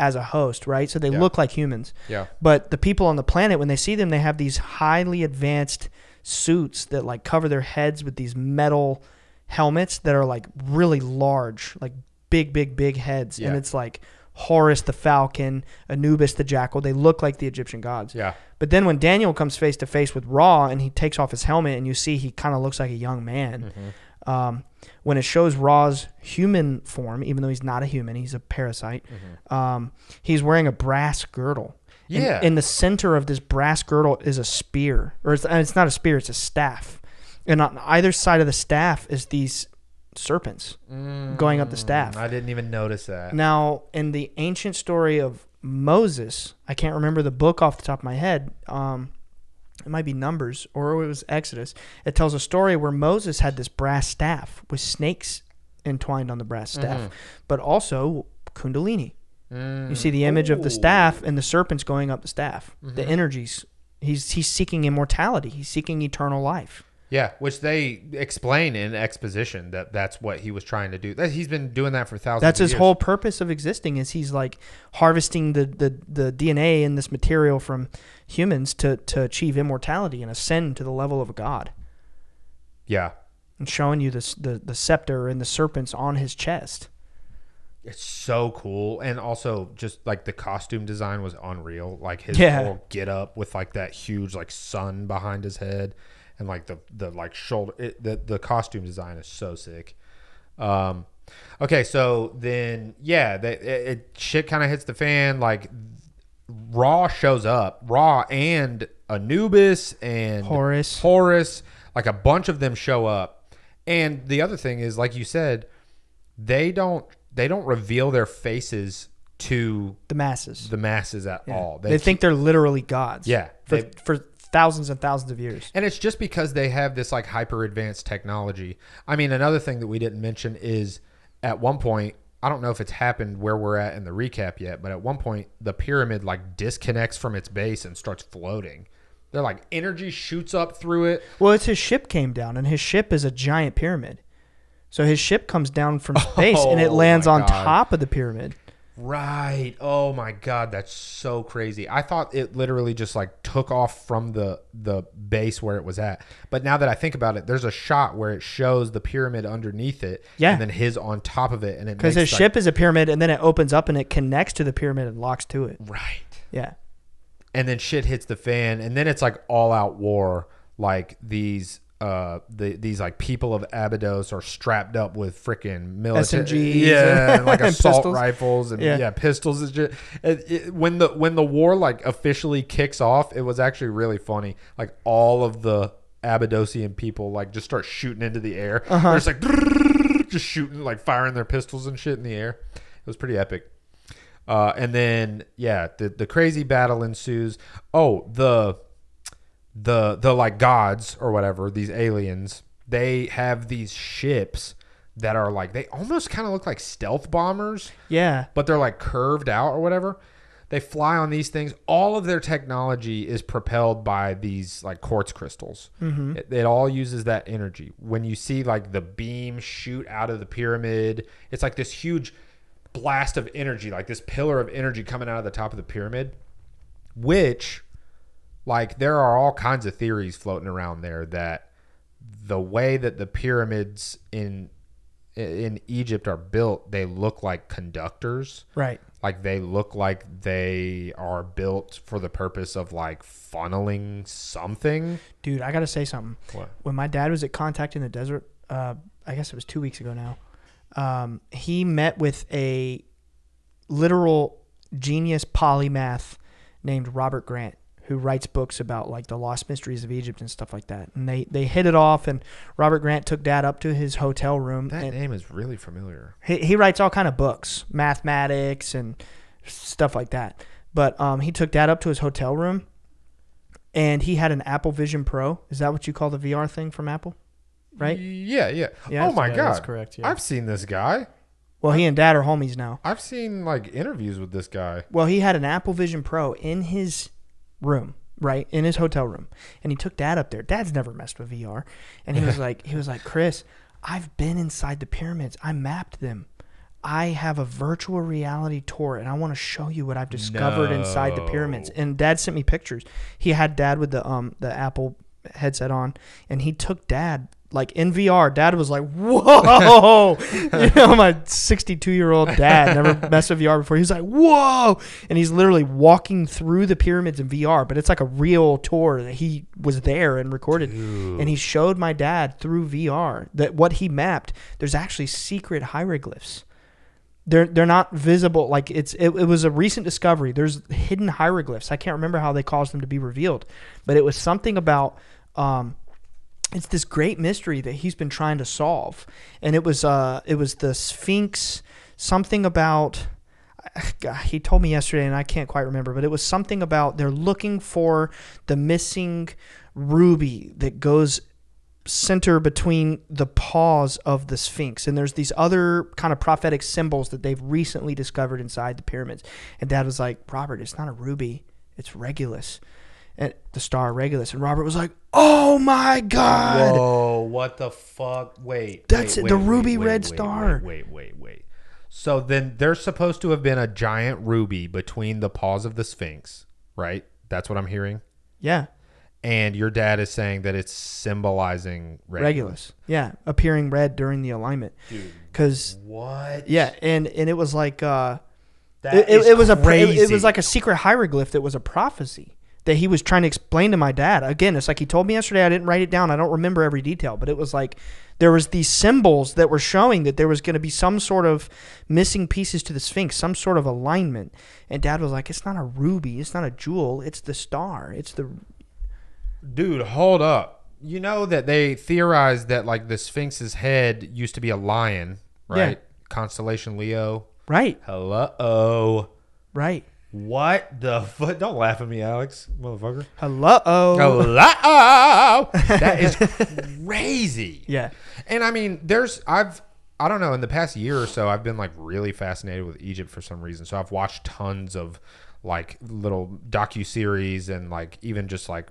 as a host, right? So they look like humans. Yeah. But the people on the planet, when they see them, they have these highly advanced suits that like cover their heads with these metal helmets that are like really large, like big heads. Yeah. And it's like Horus the falcon, Anubis the jackal. They look like the Egyptian gods. Yeah. But then when Daniel comes face to face with Ra and he takes off his helmet and you see he kind of looks like a young man. Mm-hmm. When it shows Ra's human form, even though he's not a human, he's a parasite, he's wearing a brass girdle. Yeah. In the center of this brass girdle is a spear. Or it's not a spear, it's a staff. And on either side of the staff is these serpents going up the staff. I didn't even notice that. Now, in the ancient story of Moses, I can't remember the book off the top of my head. It might be Numbers or it was Exodus. It tells a story where Moses had this brass staff with snakes entwined on the brass staff, but also Kundalini. You see the image of the staff and the serpents going up the staff. The energies. He's seeking immortality. He's seeking eternal life. Yeah, which they explain in exposition that's what he was trying to do. He's been doing that for thousands That's of his years. whole purpose of existing is he's like harvesting the DNA and this material from humans to achieve immortality and ascend to the level of a god. Yeah. And showing you the scepter and the serpents on his chest. It's so cool. And also just like the costume design was unreal. Like his whole get up with like that huge like sun behind his head. And like the like shoulder, the costume design is so sick. Okay, so then shit kind of hits the fan. Like Ra shows up, Ra and Anubis and Horus, like a bunch of them show up. And the other thing is, like you said, they don't reveal their faces to the masses at all. They think they're literally gods. Yeah, for thousands and thousands of years. And it's just because they have this like hyper advanced technology. I mean, another thing that we didn't mention is at one point, I don't know if it's happened where we're at in the recap yet, but at one point the pyramid like disconnects from its base and starts floating. They're like energy shoots up through it. Well, it's his ship came down, and his ship is a giant pyramid. So his ship comes down from space and it lands on top of the pyramid. Right. Oh my God, that's so crazy. I thought it literally just like took off from the base where it was at. But now that I think about it, there's a shot where it shows the pyramid underneath it, and then his on top of it, and because his ship is a pyramid, and then it opens up and it connects to the pyramid and locks to it. Right. Yeah. And then shit hits the fan, and then it's like all out war. Like these these like people of Abydos are strapped up with freaking military, SMGs and like and assault pistols. rifles and pistols. Is just, when the war like officially kicks off, it was actually really funny. Like all of the Abydosian people like just start shooting into the air. They're just like just shooting, like firing their pistols and shit in the air. It was pretty epic. And then the crazy battle ensues. Oh, the like gods or whatever, these aliens, they have these ships that are like, they almost kind of look like stealth bombers. Yeah. But they're like curved out or whatever. They fly on these things. All of their technology is propelled by these like quartz crystals. Mm-hmm. It all uses that energy. When you see like the beam shoot out of the pyramid, it's like this huge blast of energy, like this pillar of energy coming out of the top of the pyramid, which like there are all kinds of theories floating around there that the way that the pyramids in Egypt are built, they look like conductors. Right. Like they look like they are built for the purpose of like funneling something. Dude, I got to say something. What? When my dad was at Contact in the Desert, I guess it was 2 weeks ago now, he met with a literal genius polymath named Robert Grant, who writes books about like the lost mysteries of Egypt and stuff like that. And they hit it off, and Robert Grant took Dad up to his hotel room. That name is really familiar. He writes all kind of books, mathematics and stuff like that. But he took Dad up to his hotel room, and he had an Apple Vision Pro. Is that what you call the VR thing from Apple? Right? Yeah. Yeah, oh my God. That's correct. Yeah. I've seen this guy. Well, he and Dad are homies now. I've seen like interviews with this guy. Well, he had an Apple Vision Pro in his room, right, in his hotel room, and he took Dad up there. Dad's never messed with VR, and he was like, Chris, I've been inside the pyramids. I mapped them. I have a virtual reality tour, and I want to show you what I've discovered inside the pyramids. And Dad sent me pictures. He had Dad with the Apple headset on, and he took Dad like in VR. Dad was like, whoa. My 62-year-old dad never messed with VR before. He's like, whoa. And he's literally walking through the pyramids in VR, but it's like a real tour that he was there and recorded. Dude. And he showed my dad through VR that what he mapped, there's actually secret hieroglyphs. They're not visible. Like it was a recent discovery. There's hidden hieroglyphs. I can't remember how they caused them to be revealed, but it was something about it's this great mystery that he's been trying to solve. And it was the Sphinx, something about, he told me yesterday and I can't quite remember, but it was something about they're looking for the missing ruby that goes center between the paws of the Sphinx. And there's these other kind of prophetic symbols that they've recently discovered inside the pyramids. And Dad was like, Robert, it's not a ruby, it's Regulus. And the star Regulus. And Robert was like, oh my God. Whoa, what the fuck? Wait. That's it, the ruby red star. Wait. So then there's supposed to have been a giant ruby between the paws of the Sphinx, right? That's what I'm hearing? Yeah. And your dad is saying that it's symbolizing Regulus. Yeah, appearing red during the alignment. Dude, because what? Yeah, and it was like it was like a secret hieroglyph that was a prophecy that he was trying to explain to my dad. Again, it's like he told me yesterday. I didn't write it down. I don't remember every detail, but it was like there was these symbols that were showing that there was going to be some sort of missing pieces to the Sphinx, some sort of alignment. And Dad was like, it's not a ruby, it's not a jewel, it's the star, it's the... Dude, hold up. You know that they theorized that like the Sphinx's head used to be a lion, right? Yeah. Constellation Leo. Right. Hello. Right. What the fuck? Don't laugh at me, Alex, motherfucker. Hello. That is crazy. Yeah. And I mean, I don't know, in the past year or so, I've been like really fascinated with Egypt for some reason. So I've watched tons of like little docuseries and like even just like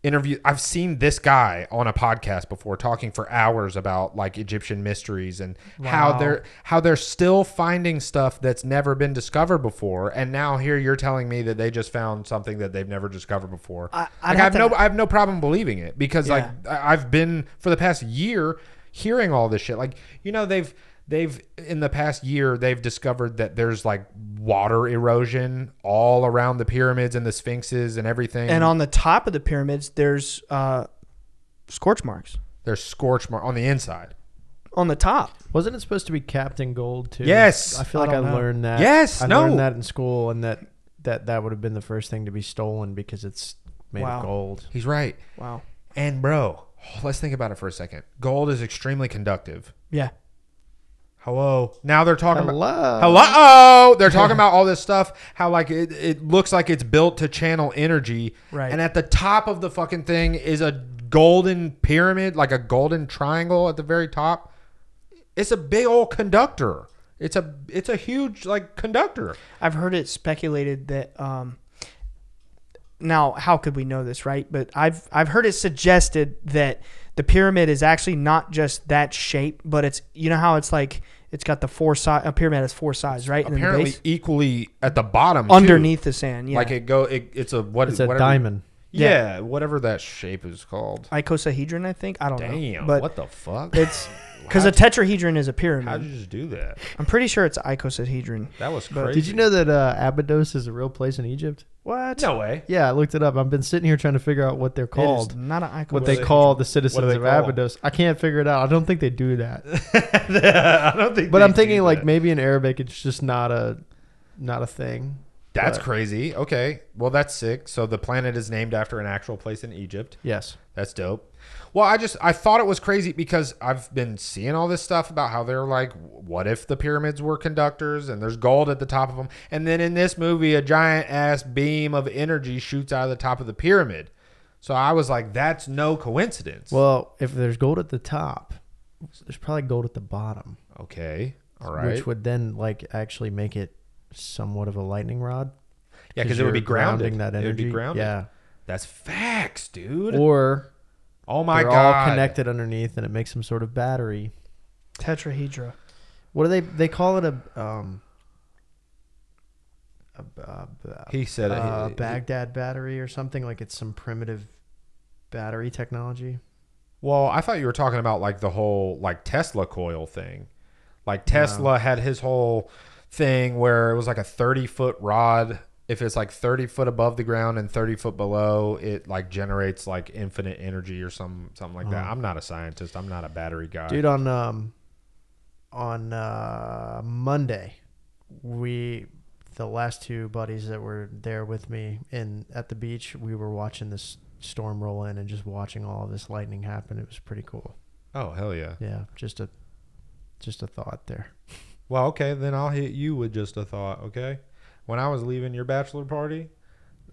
interview. I've seen this guy on a podcast before talking for hours about like Egyptian mysteries and how they're still finding stuff that's never been discovered before. And now here you're telling me that they just found something that they've never discovered before. I have no problem believing it because like I've been for the past year hearing all this shit. Like, you know, they've in the past year they've discovered that there's like water erosion all around the pyramids and the sphinxes and everything. And on the top of the pyramids there's Scorch marks There's scorch mark on the inside. on the top. Wasn't it supposed to be Captain Gold too? Yes. I feel like I I don't know. learned that. Yes, I no. learned that in school, and that would have been the first thing to be stolen because it's made Wow. of gold. He's right. Wow. And bro, let's think about it for a second. Gold is extremely conductive. Yeah. Hello. Now they're talking Hello. about hello. They're talking about all this stuff. How like it looks like it's built to channel energy. Right. And at the top of the fucking thing is a golden pyramid, like a golden triangle at the very top. It's a big old conductor. It's a huge like conductor. I've heard it speculated that now how could we know this, right? But I've heard it suggested that the pyramid is actually not just that shape, but it's, you know how it's like it's got the four side, a pyramid has four sides, right? And then the Apparently base, equally at the bottom too. underneath the sand, yeah. Like it's a what It's a whatever, diamond. Yeah, whatever that shape is called. Icosahedron, I think. I don't know. Damn, But what the fuck? it's because a tetrahedron is a How'd pyramid. you just do that? I'm pretty sure it's icosahedron. That was But- crazy. Did you know that Abydos is a real place in Egypt? What? No way. Yeah, I looked it up. I've been sitting here trying to figure out what they're It is called. not an icosahedron. What they call the citizens they of call 'em? Abydos. I can't figure it out. I don't think they do that. I don't think. But they I'm thinking do like that. maybe in Arabic it's just not a thing. That's but- crazy. Okay, well that's sick. So the planet is named after an actual place in Egypt. Yes. That's dope. Well, I thought it was crazy because I've been seeing all this stuff about how they're like, what if the pyramids were conductors and there's gold at the top of them? And then in this movie, a giant ass beam of energy shoots out of the top of the pyramid. So I was like, that's no coincidence. Well, if there's gold at the top, there's probably gold at the bottom, Okay. All right. which would then like actually make it somewhat of a lightning rod. Yeah, because it would be you're grounded. grounding that energy. It would be grounded. Yeah. That's facts, dude. Or Oh my they're god. all connected underneath, and it makes some sort of battery. Tetrahedra. What do they call it? He said it. Baghdad battery or something, like it's some primitive battery technology. Well, I thought you were talking about like the whole like Tesla coil thing. Like Tesla had his whole thing where it was like a 30-foot rod. If it's like 30 foot above the ground and 30 foot below, it like generates like infinite energy or something like that. I'm not a scientist. I'm not a battery guy. Dude, on Monday, the last two buddies that were there with me at the beach, we were watching this storm roll in and just watching all of this lightning happen. It was pretty cool. Oh, hell yeah. Yeah, just a thought there. Well, okay, then I'll hit you with just a thought, okay? When I was leaving your bachelor party,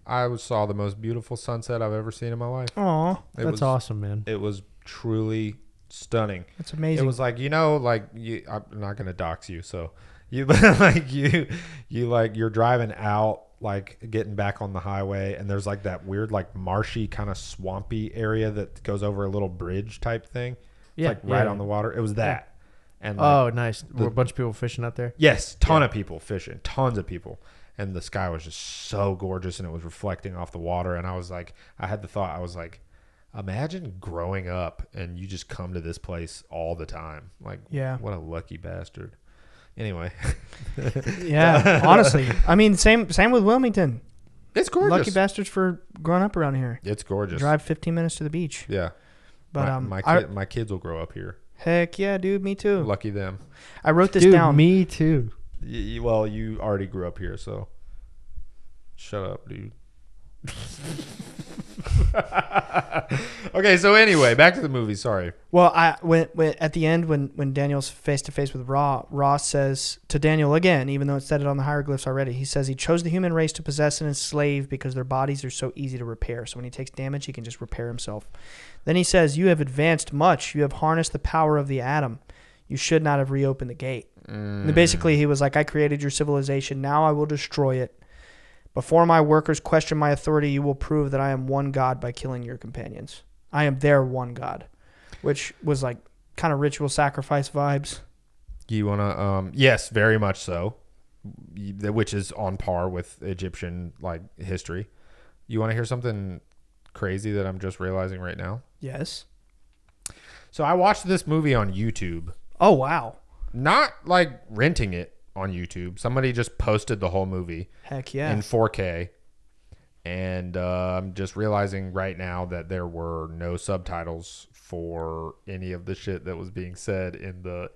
I saw the most beautiful sunset I've ever seen in my life. Aw, It That's was, awesome, man. It was truly stunning. that's amazing. It was like, I'm not going to dox you. So you like you're driving out, like getting back on the highway, and there's like that weird, like marshy kind of swampy area that goes over a little bridge type thing. It's like right on the water. It was that. And Oh, nice. Were a bunch of people fishing out there? yes, ton of people fishing, tons of people. And the sky was just so gorgeous, and it was reflecting off the water. And I was like, I had the thought, I was like, imagine growing up and you just come to this place all the time. Like, Yeah. what a lucky bastard. Anyway, Yeah, honestly. I mean, same with Wilmington. it's gorgeous. Lucky bastards for growing up around here. It's gorgeous. Drive 15 minutes to the beach. Yeah. But my kids will grow up here. heck yeah, dude, me too. Lucky them. I wrote this Dude, down. me too. Well, you already grew up here, so shut up, dude. Okay, so anyway, back to the movie. Sorry. Well, when at the end when Daniel's face to face with Ross says to Daniel again, even though it said it on the hieroglyphs already, he says he chose the human race to possess and enslave because their bodies are so easy to repair. So when he takes damage, he can just repair himself. Then he says, "You have advanced much. You have harnessed the power of the atom. You should not have reopened the gate." And basically, he was like, "I created your civilization. Now I will destroy it. Before my workers question my authority, you will prove that I am one God by killing your companions. I am their one God," which was like kind of ritual sacrifice vibes. You want to, yes, very much so, which is on par with Egyptian like history. You want to hear something crazy that I'm just realizing right now? Yes. So I watched this movie on YouTube, Oh, wow. not like renting it on YouTube. Somebody just posted the whole movie Heck yeah. in 4K. And I'm just realizing right now that there were no subtitles for any of the shit that was being said in the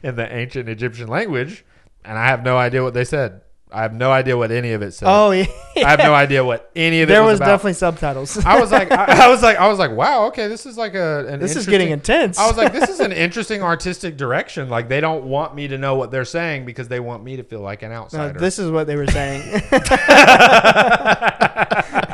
in the ancient Egyptian language, and I have no idea what they said. I have no idea what any of it said. Oh yeah. I have no idea what any of it There was was about. definitely subtitles. I was like, wow, okay, this is like This is getting intense. I was like, this is an interesting artistic direction. Like, they don't want me to know what they're saying because they want me to feel like an No, outsider. this is what they were saying.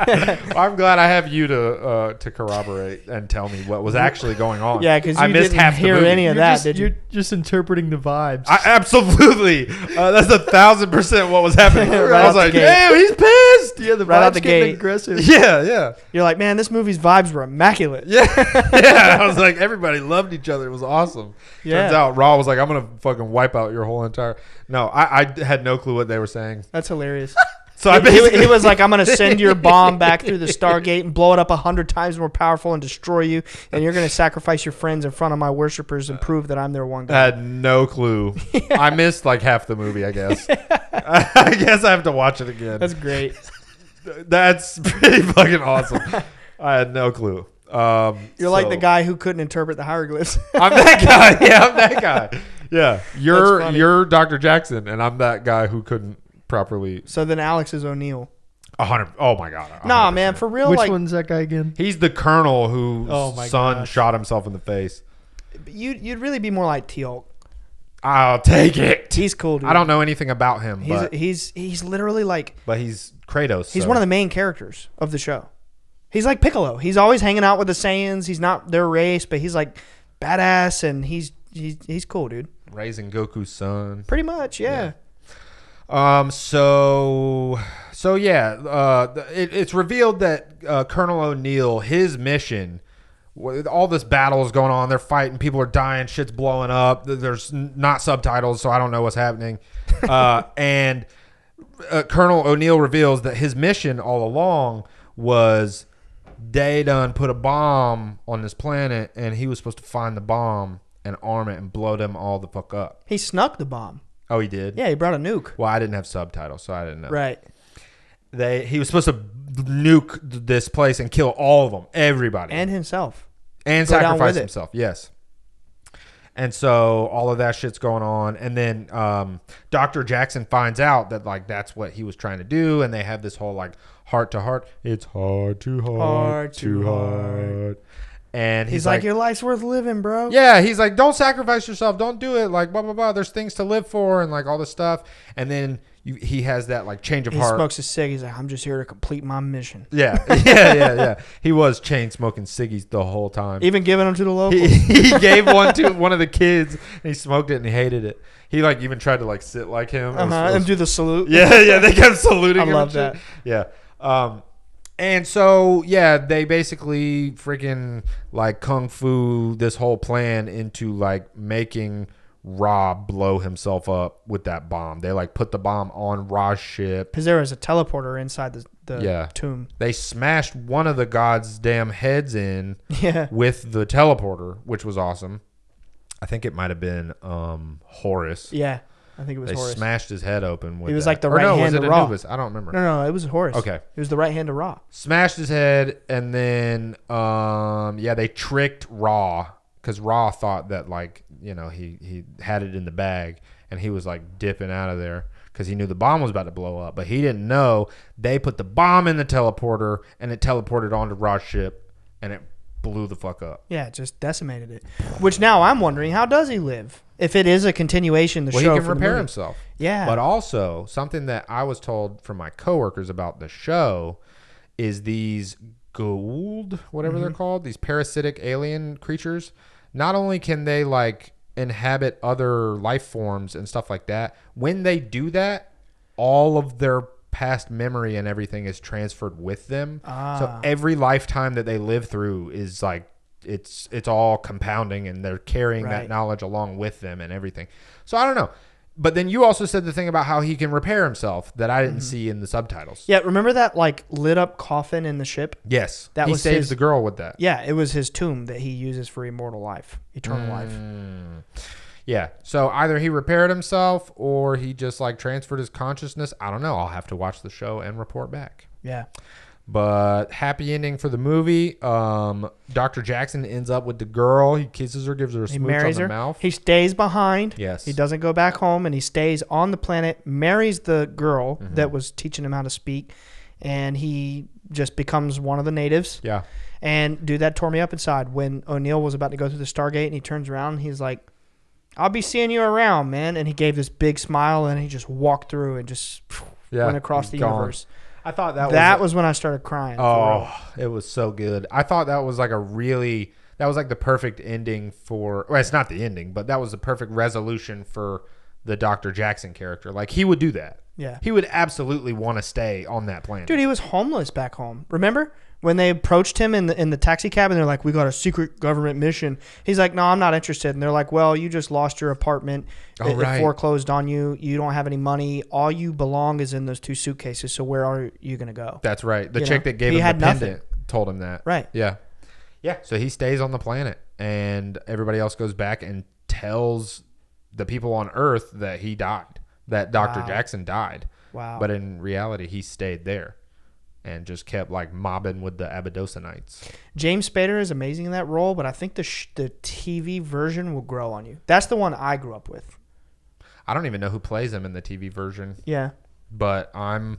Well, I'm glad I have you to corroborate and tell me what was actually going on. Yeah, because I you missed didn't half the hear movie. any of that, did you? You're just interpreting the vibes. Absolutely. That's 1,000% what was happening. Right I out was the like, gate. damn, he's pissed. yeah, the Right out vibes the getting gate. aggressive. Yeah. You're like, man, this movie's vibes were immaculate. Yeah. Yeah. I was like, everybody loved each other. It was awesome. Yeah. Turns out Raw was like, I'm going to fucking wipe out your whole entire. No, I had no clue what they were saying. That's hilarious. So I He basically. was like, I'm going to send your bomb back through the Stargate and blow it up 100 times more powerful and destroy you. And you're going to sacrifice your friends in front of my worshipers and prove that I'm their one I God. had no clue. I missed like half the movie, I guess. I guess I have to watch it again. That's great. That's pretty fucking awesome. I had no clue. You're like the guy who couldn't interpret the hieroglyphs. I'm that guy. Yeah, I'm that guy. Yeah, That's funny. you're Dr. Jackson, and I'm that guy who couldn't properly. So then Alex is O'Neill. 100. Oh my god. 100%. Nah, man, for real. Which like, one's that guy again? He's the colonel whose Oh my son gosh. shot himself in the face. you'd really be more like Teal'c. I'll take it. He's cool, dude. I don't know anything about him, He's literally like but he's Kratos. he's one of the main characters of the show. He's like Piccolo. He's always hanging out with the Saiyans. He's not their race, but he's like badass and he's cool, dude. raising Goku's son. Pretty much, yeah. So yeah, it's revealed that Colonel O'Neill, his mission, with all this battle is going on. They're fighting, people are dying, shit's blowing up. There's not subtitles, so I don't know what's happening. And Colonel O'Neill reveals that his mission all along was they done put a bomb on this planet, and he was supposed to find the bomb and arm it and blow them all the fuck up. He snuck the bomb. Oh, he did? Yeah, he brought a nuke. Well, I didn't have subtitles, so I didn't know. Right. He was supposed to nuke this place and kill all of them, everybody, And himself. and go down sacrifice with it. himself. Yes. And so all of that shit's going on, and then Dr. Jackson finds out that like that's what he was trying to do, and they have this whole like heart to heart. It's hard to heart to heart. And He's like, your life's worth living, bro. yeah, he's like, don't sacrifice yourself, don't do it, like blah blah blah. There's things to live for, and like all this stuff. And then he has that like change of He heart. smokes a cig. He's like, I'm just here to complete my mission. Yeah. He was chain smoking ciggies the whole time. Even giving them to the locals. He gave one to one of the kids, and he smoked it, and he hated it. He like even tried to like sit like him. It was- And do the salute. yeah. They kept saluting I him. love and that. shit. Yeah. And so yeah, they basically freaking like kung fu this whole plan into like making Ra blow himself up with that bomb. They like put the bomb on Ra's ship. Because there was a teleporter inside the tomb. They smashed one of the gods' damn heads in Yeah. with the teleporter, which was awesome. I think it might have been Horus. Yeah. I think it was They Horus. smashed his head open with He was that. like the Or right no, hand was it of Ra. Anubis? I don't remember. No, it was Horus. Okay. It was the right hand of Ra. Smashed his head, and then they tricked Ra, because Ra thought that like he had it in the bag, and he was like dipping out of there because he knew the bomb was about to blow up, but he didn't know they put the bomb in the teleporter, and it teleported onto Ra's ship, and it blew the fuck up. Yeah, it just decimated it. Which now I'm wondering, how does he live? If it is a continuation, the Well, show he can for the repair movie. himself. Yeah. But also, something that I was told from my coworkers about the show is these Goa'uld, whatever they're called, these parasitic alien creatures, not only can they like inhabit other life forms and stuff like that, when they do that, all of their past memory and everything is transferred with them. So every lifetime that they live through is like it's all compounding, and they're carrying that Right. knowledge along with them and everything. So I don't know. But then you also said the thing about how he can repair himself that I didn't see in the subtitles. Yeah, remember that like lit up coffin in the ship? Yes. That he was saves his- the girl with that. Yeah, it was his tomb that he uses for immortal life, eternal life. Yeah. So either he repaired himself or he just like transferred his consciousness. I don't know. I'll have to watch the show and report back. Yeah. But happy ending for the movie. Dr. Jackson ends up with the girl. He kisses her, gives her a He smooch marries on the her. mouth. He stays behind. Yes. He doesn't go back home, and he stays on the planet, marries the girl Mm-hmm. that was teaching him how to speak, and he just becomes one of the natives. Yeah. And, dude, that tore me up inside. When O'Neill was about to go through the Stargate, and he turns around, and he's like, I'll be seeing you around, man. And he gave this big smile, and he just walked through and just went across he's the gone. universe. I thought That was when I started crying. for Oh, real. it was so good. I thought that was like that was like the perfect ending for, well, it's not the ending, but that was the perfect resolution for the Dr. Jackson character. Like, he would do that. Yeah. He would absolutely want to stay on that planet. Dude, he was homeless back home. Remember when they approached him in the taxi cab and they're like, we got a secret government mission. He's like, no, I'm not interested. And they're like, well, you just lost your apartment. Oh, right. It foreclosed on you. You don't have any money. All you belong is in those 2 suitcases. So where are you going to go? That's right. The You chick know, that gave he him had the nothing. pendant told him that. Right. Yeah. Yeah. So he stays on the planet and everybody else goes back and tells the people on Earth that he died, that Dr. Wow. Jackson died. Wow. But in reality, he stayed there and just kept like mobbing with the Abadosonites. James Spader is amazing in that role, but I think the TV version will grow on you. That's the one I grew up with. I don't even know who plays him in the TV version, Yeah. but I'm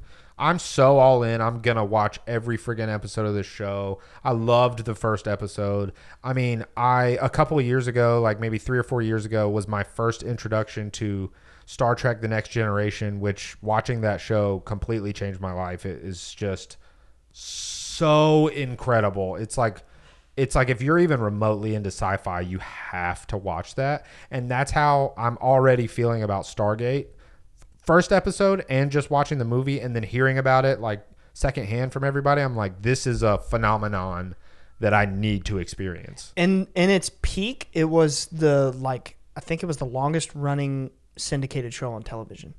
so all in. I'm gonna watch every friggin' episode of this show. I loved the first episode. I mean, a couple of years ago, like maybe 3 or 4 years ago, was my first introduction to Star Trek: The Next Generation, which watching that show completely changed my life. It is just so incredible. It's like if you're even remotely into sci-fi, you have to watch that. And that's how I'm already feeling about Stargate. First episode and just watching the movie and then hearing about it like secondhand from everybody, I'm like, this is a phenomenon that I need to experience. In its peak, it was I think it was the longest running syndicated show on television.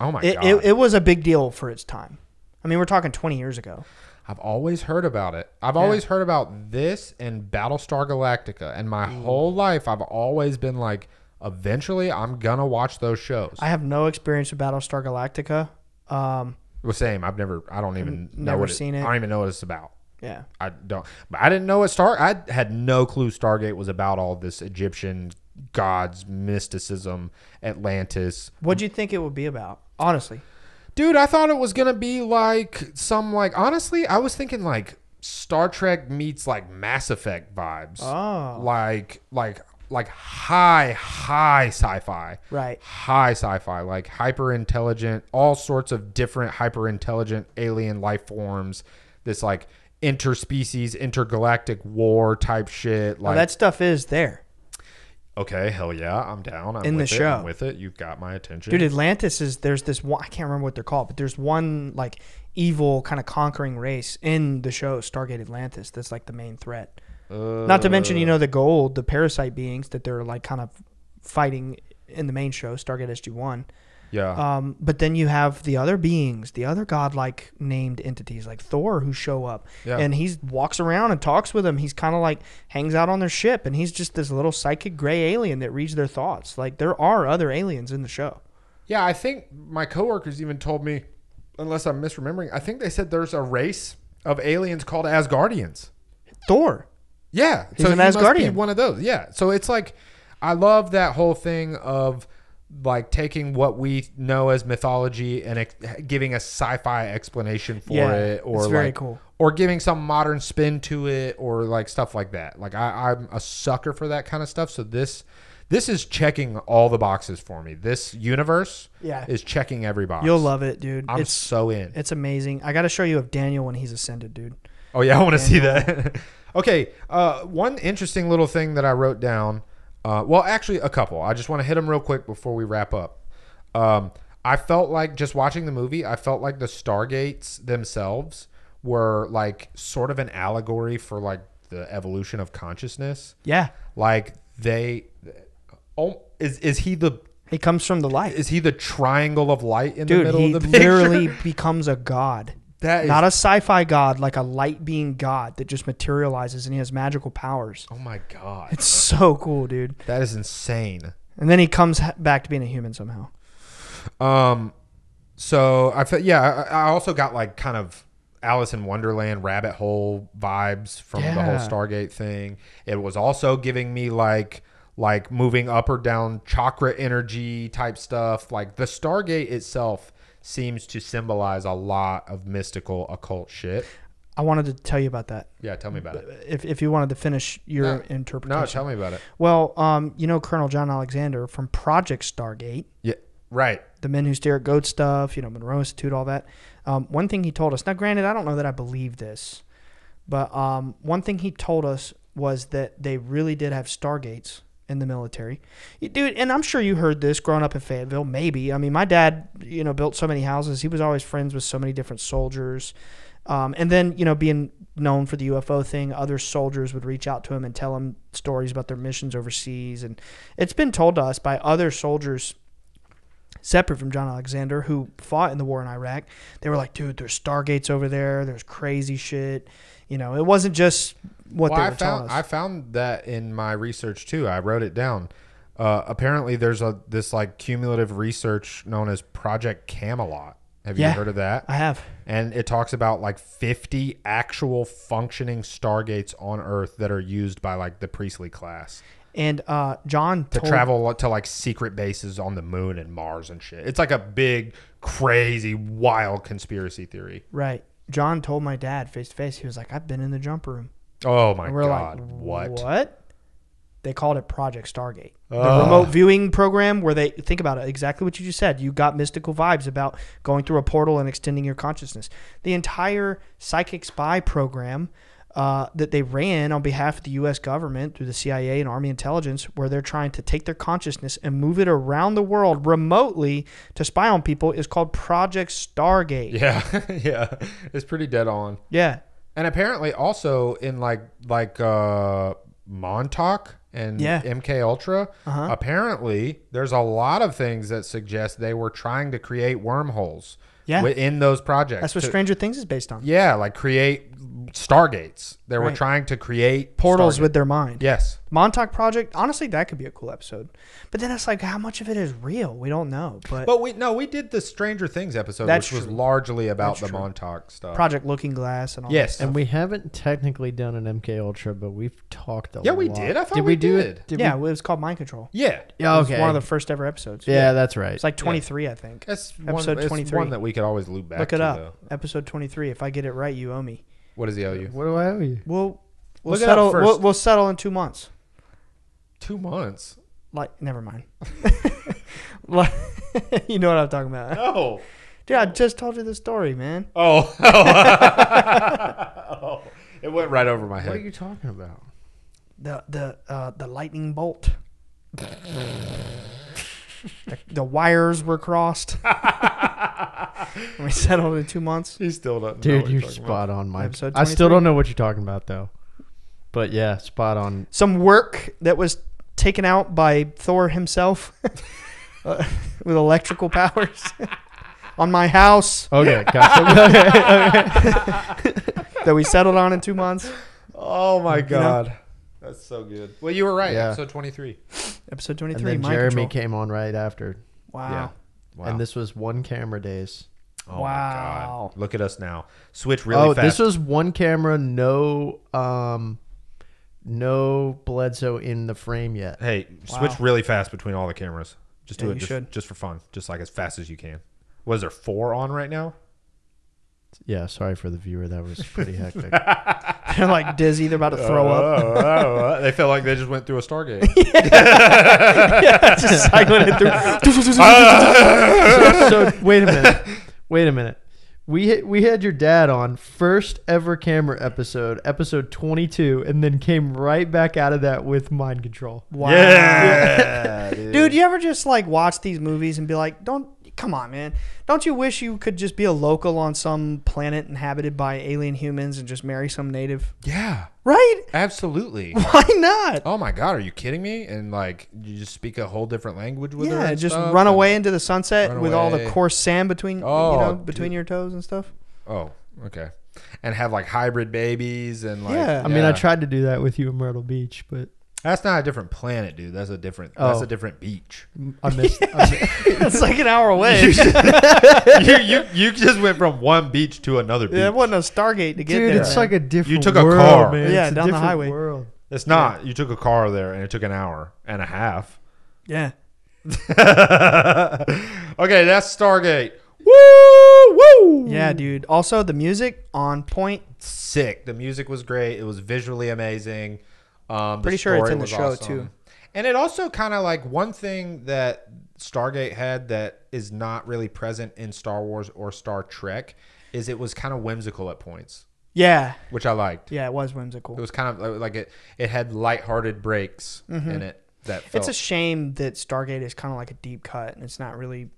Oh my God. It was a big deal for its time. I mean, we're talking 20 years ago. I've always heard about it. I've always heard about this and Battlestar Galactica. And my whole life, I've always been like, eventually, I'm going to watch those shows. I have no experience with Battlestar Galactica. Well, same. I don't even know never what seen it. I don't even know what it's about. Yeah. I don't. But I didn't know what I had no clue Stargate was about all this Egyptian gods, mysticism, Atlantis. What'd you think it would be about? Honestly. Dude, I thought it was gonna be like honestly, I was thinking like Star Trek meets like Mass Effect vibes. Oh. Like high sci-fi. Right. High sci-fi, like hyper intelligent, all sorts of different hyper intelligent alien life forms. This like interspecies, intergalactic war type shit. Like that stuff is there. okay, hell yeah, I'm down. I'm In the with it. show. I'm with it. You've got my attention. Dude, Atlantis there's this one, I can't remember what they're called, but there's one like evil kind of conquering race in the show Stargate Atlantis that's like the main threat. Not to mention, the parasite beings that they're like kind of fighting in the main show, Stargate SG-1. Yeah. But then you have the other beings, the other godlike named entities like Thor who show up. Yeah. And he walks around and talks with them. He's kind of like hangs out on their ship, and he's just this little psychic gray alien that reads their thoughts. Like there are other aliens in the show. Yeah, I think my coworkers even told me, unless I'm misremembering, I think they said there's a race of aliens called Asgardians. Thor. Yeah. He's an he must be Asgardian. one of those. Yeah. So it's like, I love that whole thing of like taking what we know as mythology and giving a sci-fi explanation for it, or it's very like, cool. or giving some modern spin to it, or like stuff like that. Like I'm a sucker for that kind of stuff. So this is checking all the boxes for me. This universe is checking every box. You'll love it, dude. I'm so in. It's amazing. I got to show you of Daniel when he's ascended, dude. Oh yeah, I want to see that. Okay, one interesting little thing that I wrote down. Well, actually, a couple. I just want to hit them real quick before we wrap up. I felt like just watching the movie, I felt like the Stargates themselves were like sort of an allegory for like the evolution of consciousness. Yeah. Like is he the He comes from the light. is he the triangle of light in the Dude, middle he of the picture? literally becomes a god. That is, Not a sci-fi god, like a light being god that just materializes and he has magical powers. oh my god, It's so cool, dude. that is insane. And then he comes back to being a human somehow. So I felt, I also got like kind of Alice in Wonderland rabbit hole vibes from the whole Stargate thing. It was also giving me like moving up or down chakra energy type stuff. Like the Stargate itself seems to symbolize a lot of mystical occult shit. I wanted to tell you about that. Yeah, tell me about it. If you wanted to finish your interpretation. No, tell me about it. Well, you know Colonel John Alexander from Project Stargate. Yeah, right. The Men Who Stare at Goats stuff, Monroe Institute, all that. One thing he told us, now granted, I don't know that I believe this, but one thing he told us was that they really did have Stargates in the military. Dude, and I'm sure you heard this growing up in Fayetteville, maybe. I mean, my dad, built so many houses. He was always friends with so many different soldiers. And then, being known for the UFO thing, other soldiers would reach out to him and tell him stories about their missions overseas. And it's been told to us by other soldiers separate from John Alexander who fought in the war in Iraq. They were like, dude, there's Stargates over there. There's crazy shit. It wasn't just what they were telling us. I found that in my research too. I wrote it down. Apparently there's this like cumulative research known as Project Camelot. Have you heard of that? I have. And it talks about like 50 actual functioning Stargates on Earth that are used by like the priestly class. And John to travel to like secret bases on the moon and Mars and shit. It's like a big, crazy, wild conspiracy theory. Right. John told my dad face to face. He was like, "I've been in the jump room." Oh my God! Like, what? What? They called it Project Stargate, the remote viewing program where they think about it exactly what you just said. You got mystical vibes about going through a portal and extending your consciousness. The entire psychic spy program that they ran on behalf of the U.S. government through the CIA and Army intelligence, where they're trying to take their consciousness and move it around the world remotely to spy on people, is called Project Stargate. Yeah, yeah, it's pretty dead on. Yeah, and apparently also in like Montauk and MK Ultra, apparently there's a lot of things that suggest they were trying to create wormholes within those projects. That's what Stranger Things is based on. Yeah, like create Stargates. They were trying to create portals with their mind. Yes. Montauk Project, honestly, that could be a cool episode. But then it's like, how much of it is real? We don't know. But we did the Stranger Things episode, which was largely about the Montauk stuff. Project Looking Glass and all that stuff. And we haven't technically done an MK Ultra, but we've talked a lot. Yeah, we did. I thought we did. It was called Mind Control. Yeah. Yeah, okay. It was one of the first ever episodes. Yeah, that's right. It's like 23, I think. That's episode 23. One that we could always loop back to. Look it up. Episode 23. If I get it right, you owe me. What does he owe you? What do I owe you? We'll Look settle. it up first. We'll settle in 2 months. 2 months? Never mind. You know what I'm talking about. No. Dude, I just told you the story, man. Oh. It went right over my head. What are you talking about? The lightning bolt. The wires were crossed. We settled in 2 months. He still doesn't. Dude, you're spot on, Mike. Episode I 23. still don't know what you're talking about though. But yeah, spot on. Some work that was taken out by Thor himself with electrical powers on my house. Okay, gotcha. That we settled on in 2 months. Oh my God. That's so good. Well, you were right. Yeah. Episode 23. Episode 23. And then Mind Jeremy Control. came on right after. Wow. Yeah. Wow. And this was one camera days. Oh Wow. my God. Look at us now. Switch really fast. This was one camera, no Bledsoe in the frame yet. Hey, switch really fast between all the cameras. Just do it just for fun. Just like as fast as you can. Was there 4 on right now? Yeah, sorry for the viewer. That was pretty hectic. They're like dizzy. They're about to throw up. They felt like they just went through a Stargate. Just cycling it through. So wait a minute. We had your dad on first ever camera episode 22, and then came right back out of that with Mind Control. Wow. Yeah. Dude, you ever just like watch these movies and be like, come on, man. Don't you wish you could just be a local on some planet inhabited by alien humans and just marry some native? Yeah. Right? Absolutely. Why not? Oh my God, are you kidding me? And like, you just speak a whole different language with her. Yeah, and just stuff run and- away into the sunset Run with all away. the coarse sand between between your toes and stuff. Oh, okay. And have like hybrid babies and like. Yeah. I mean, I tried to do that with you in Myrtle Beach, but That's not a different planet, dude. That's a different. Oh. That's a different beach. I missed. It's like an hour away. you just went from one beach to another beach. Yeah, it wasn't a Stargate to get Dude, there. it's like a different. You took a world, car. man. Yeah, It's a down the different highway. World. It's not. You took a car there, and it took an hour and a half. Yeah. Okay, that's Stargate. Woo, woo. Yeah, dude. Also, the music on point. Sick. The music was great. It was visually amazing. Pretty sure it's in the show, too. And it also kind of like one thing that Stargate had that is not really present in Star Wars or Star Trek is it was kind of whimsical at points. Yeah. Which I liked. Yeah, it was whimsical. It was kind of like it had lighthearted breaks in it. That felt. It's a shame that Stargate is kind of like a deep cut and it's not really,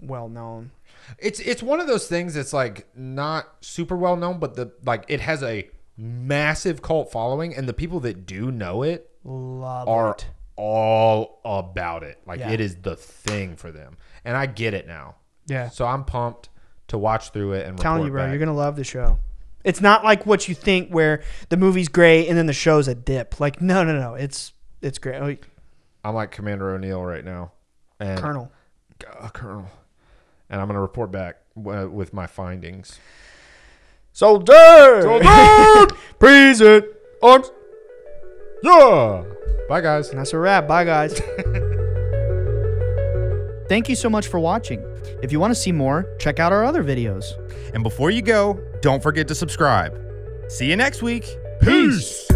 well known. It's one of those things that's like not super well known, but it has a massive cult following, and the people that do know it are it. all about it. Like Yeah. it is the thing for them, and I get it now. Yeah. So I'm pumped to watch through it and Telling you, report bro, back. you're gonna love the show. It's not like what you think, where the movie's great and then the show's a dip. Like, no, it's great. Oh, I'm like Commander O'Neill right now, and Colonel. Colonel, and I'm gonna report back with my findings. Soldier! Present arms. Yeah. Bye, guys. And that's a wrap. Bye, guys. Thank you so much for watching. If you want to see more, check out our other videos. And before you go, don't forget to subscribe. See you next week. Peace.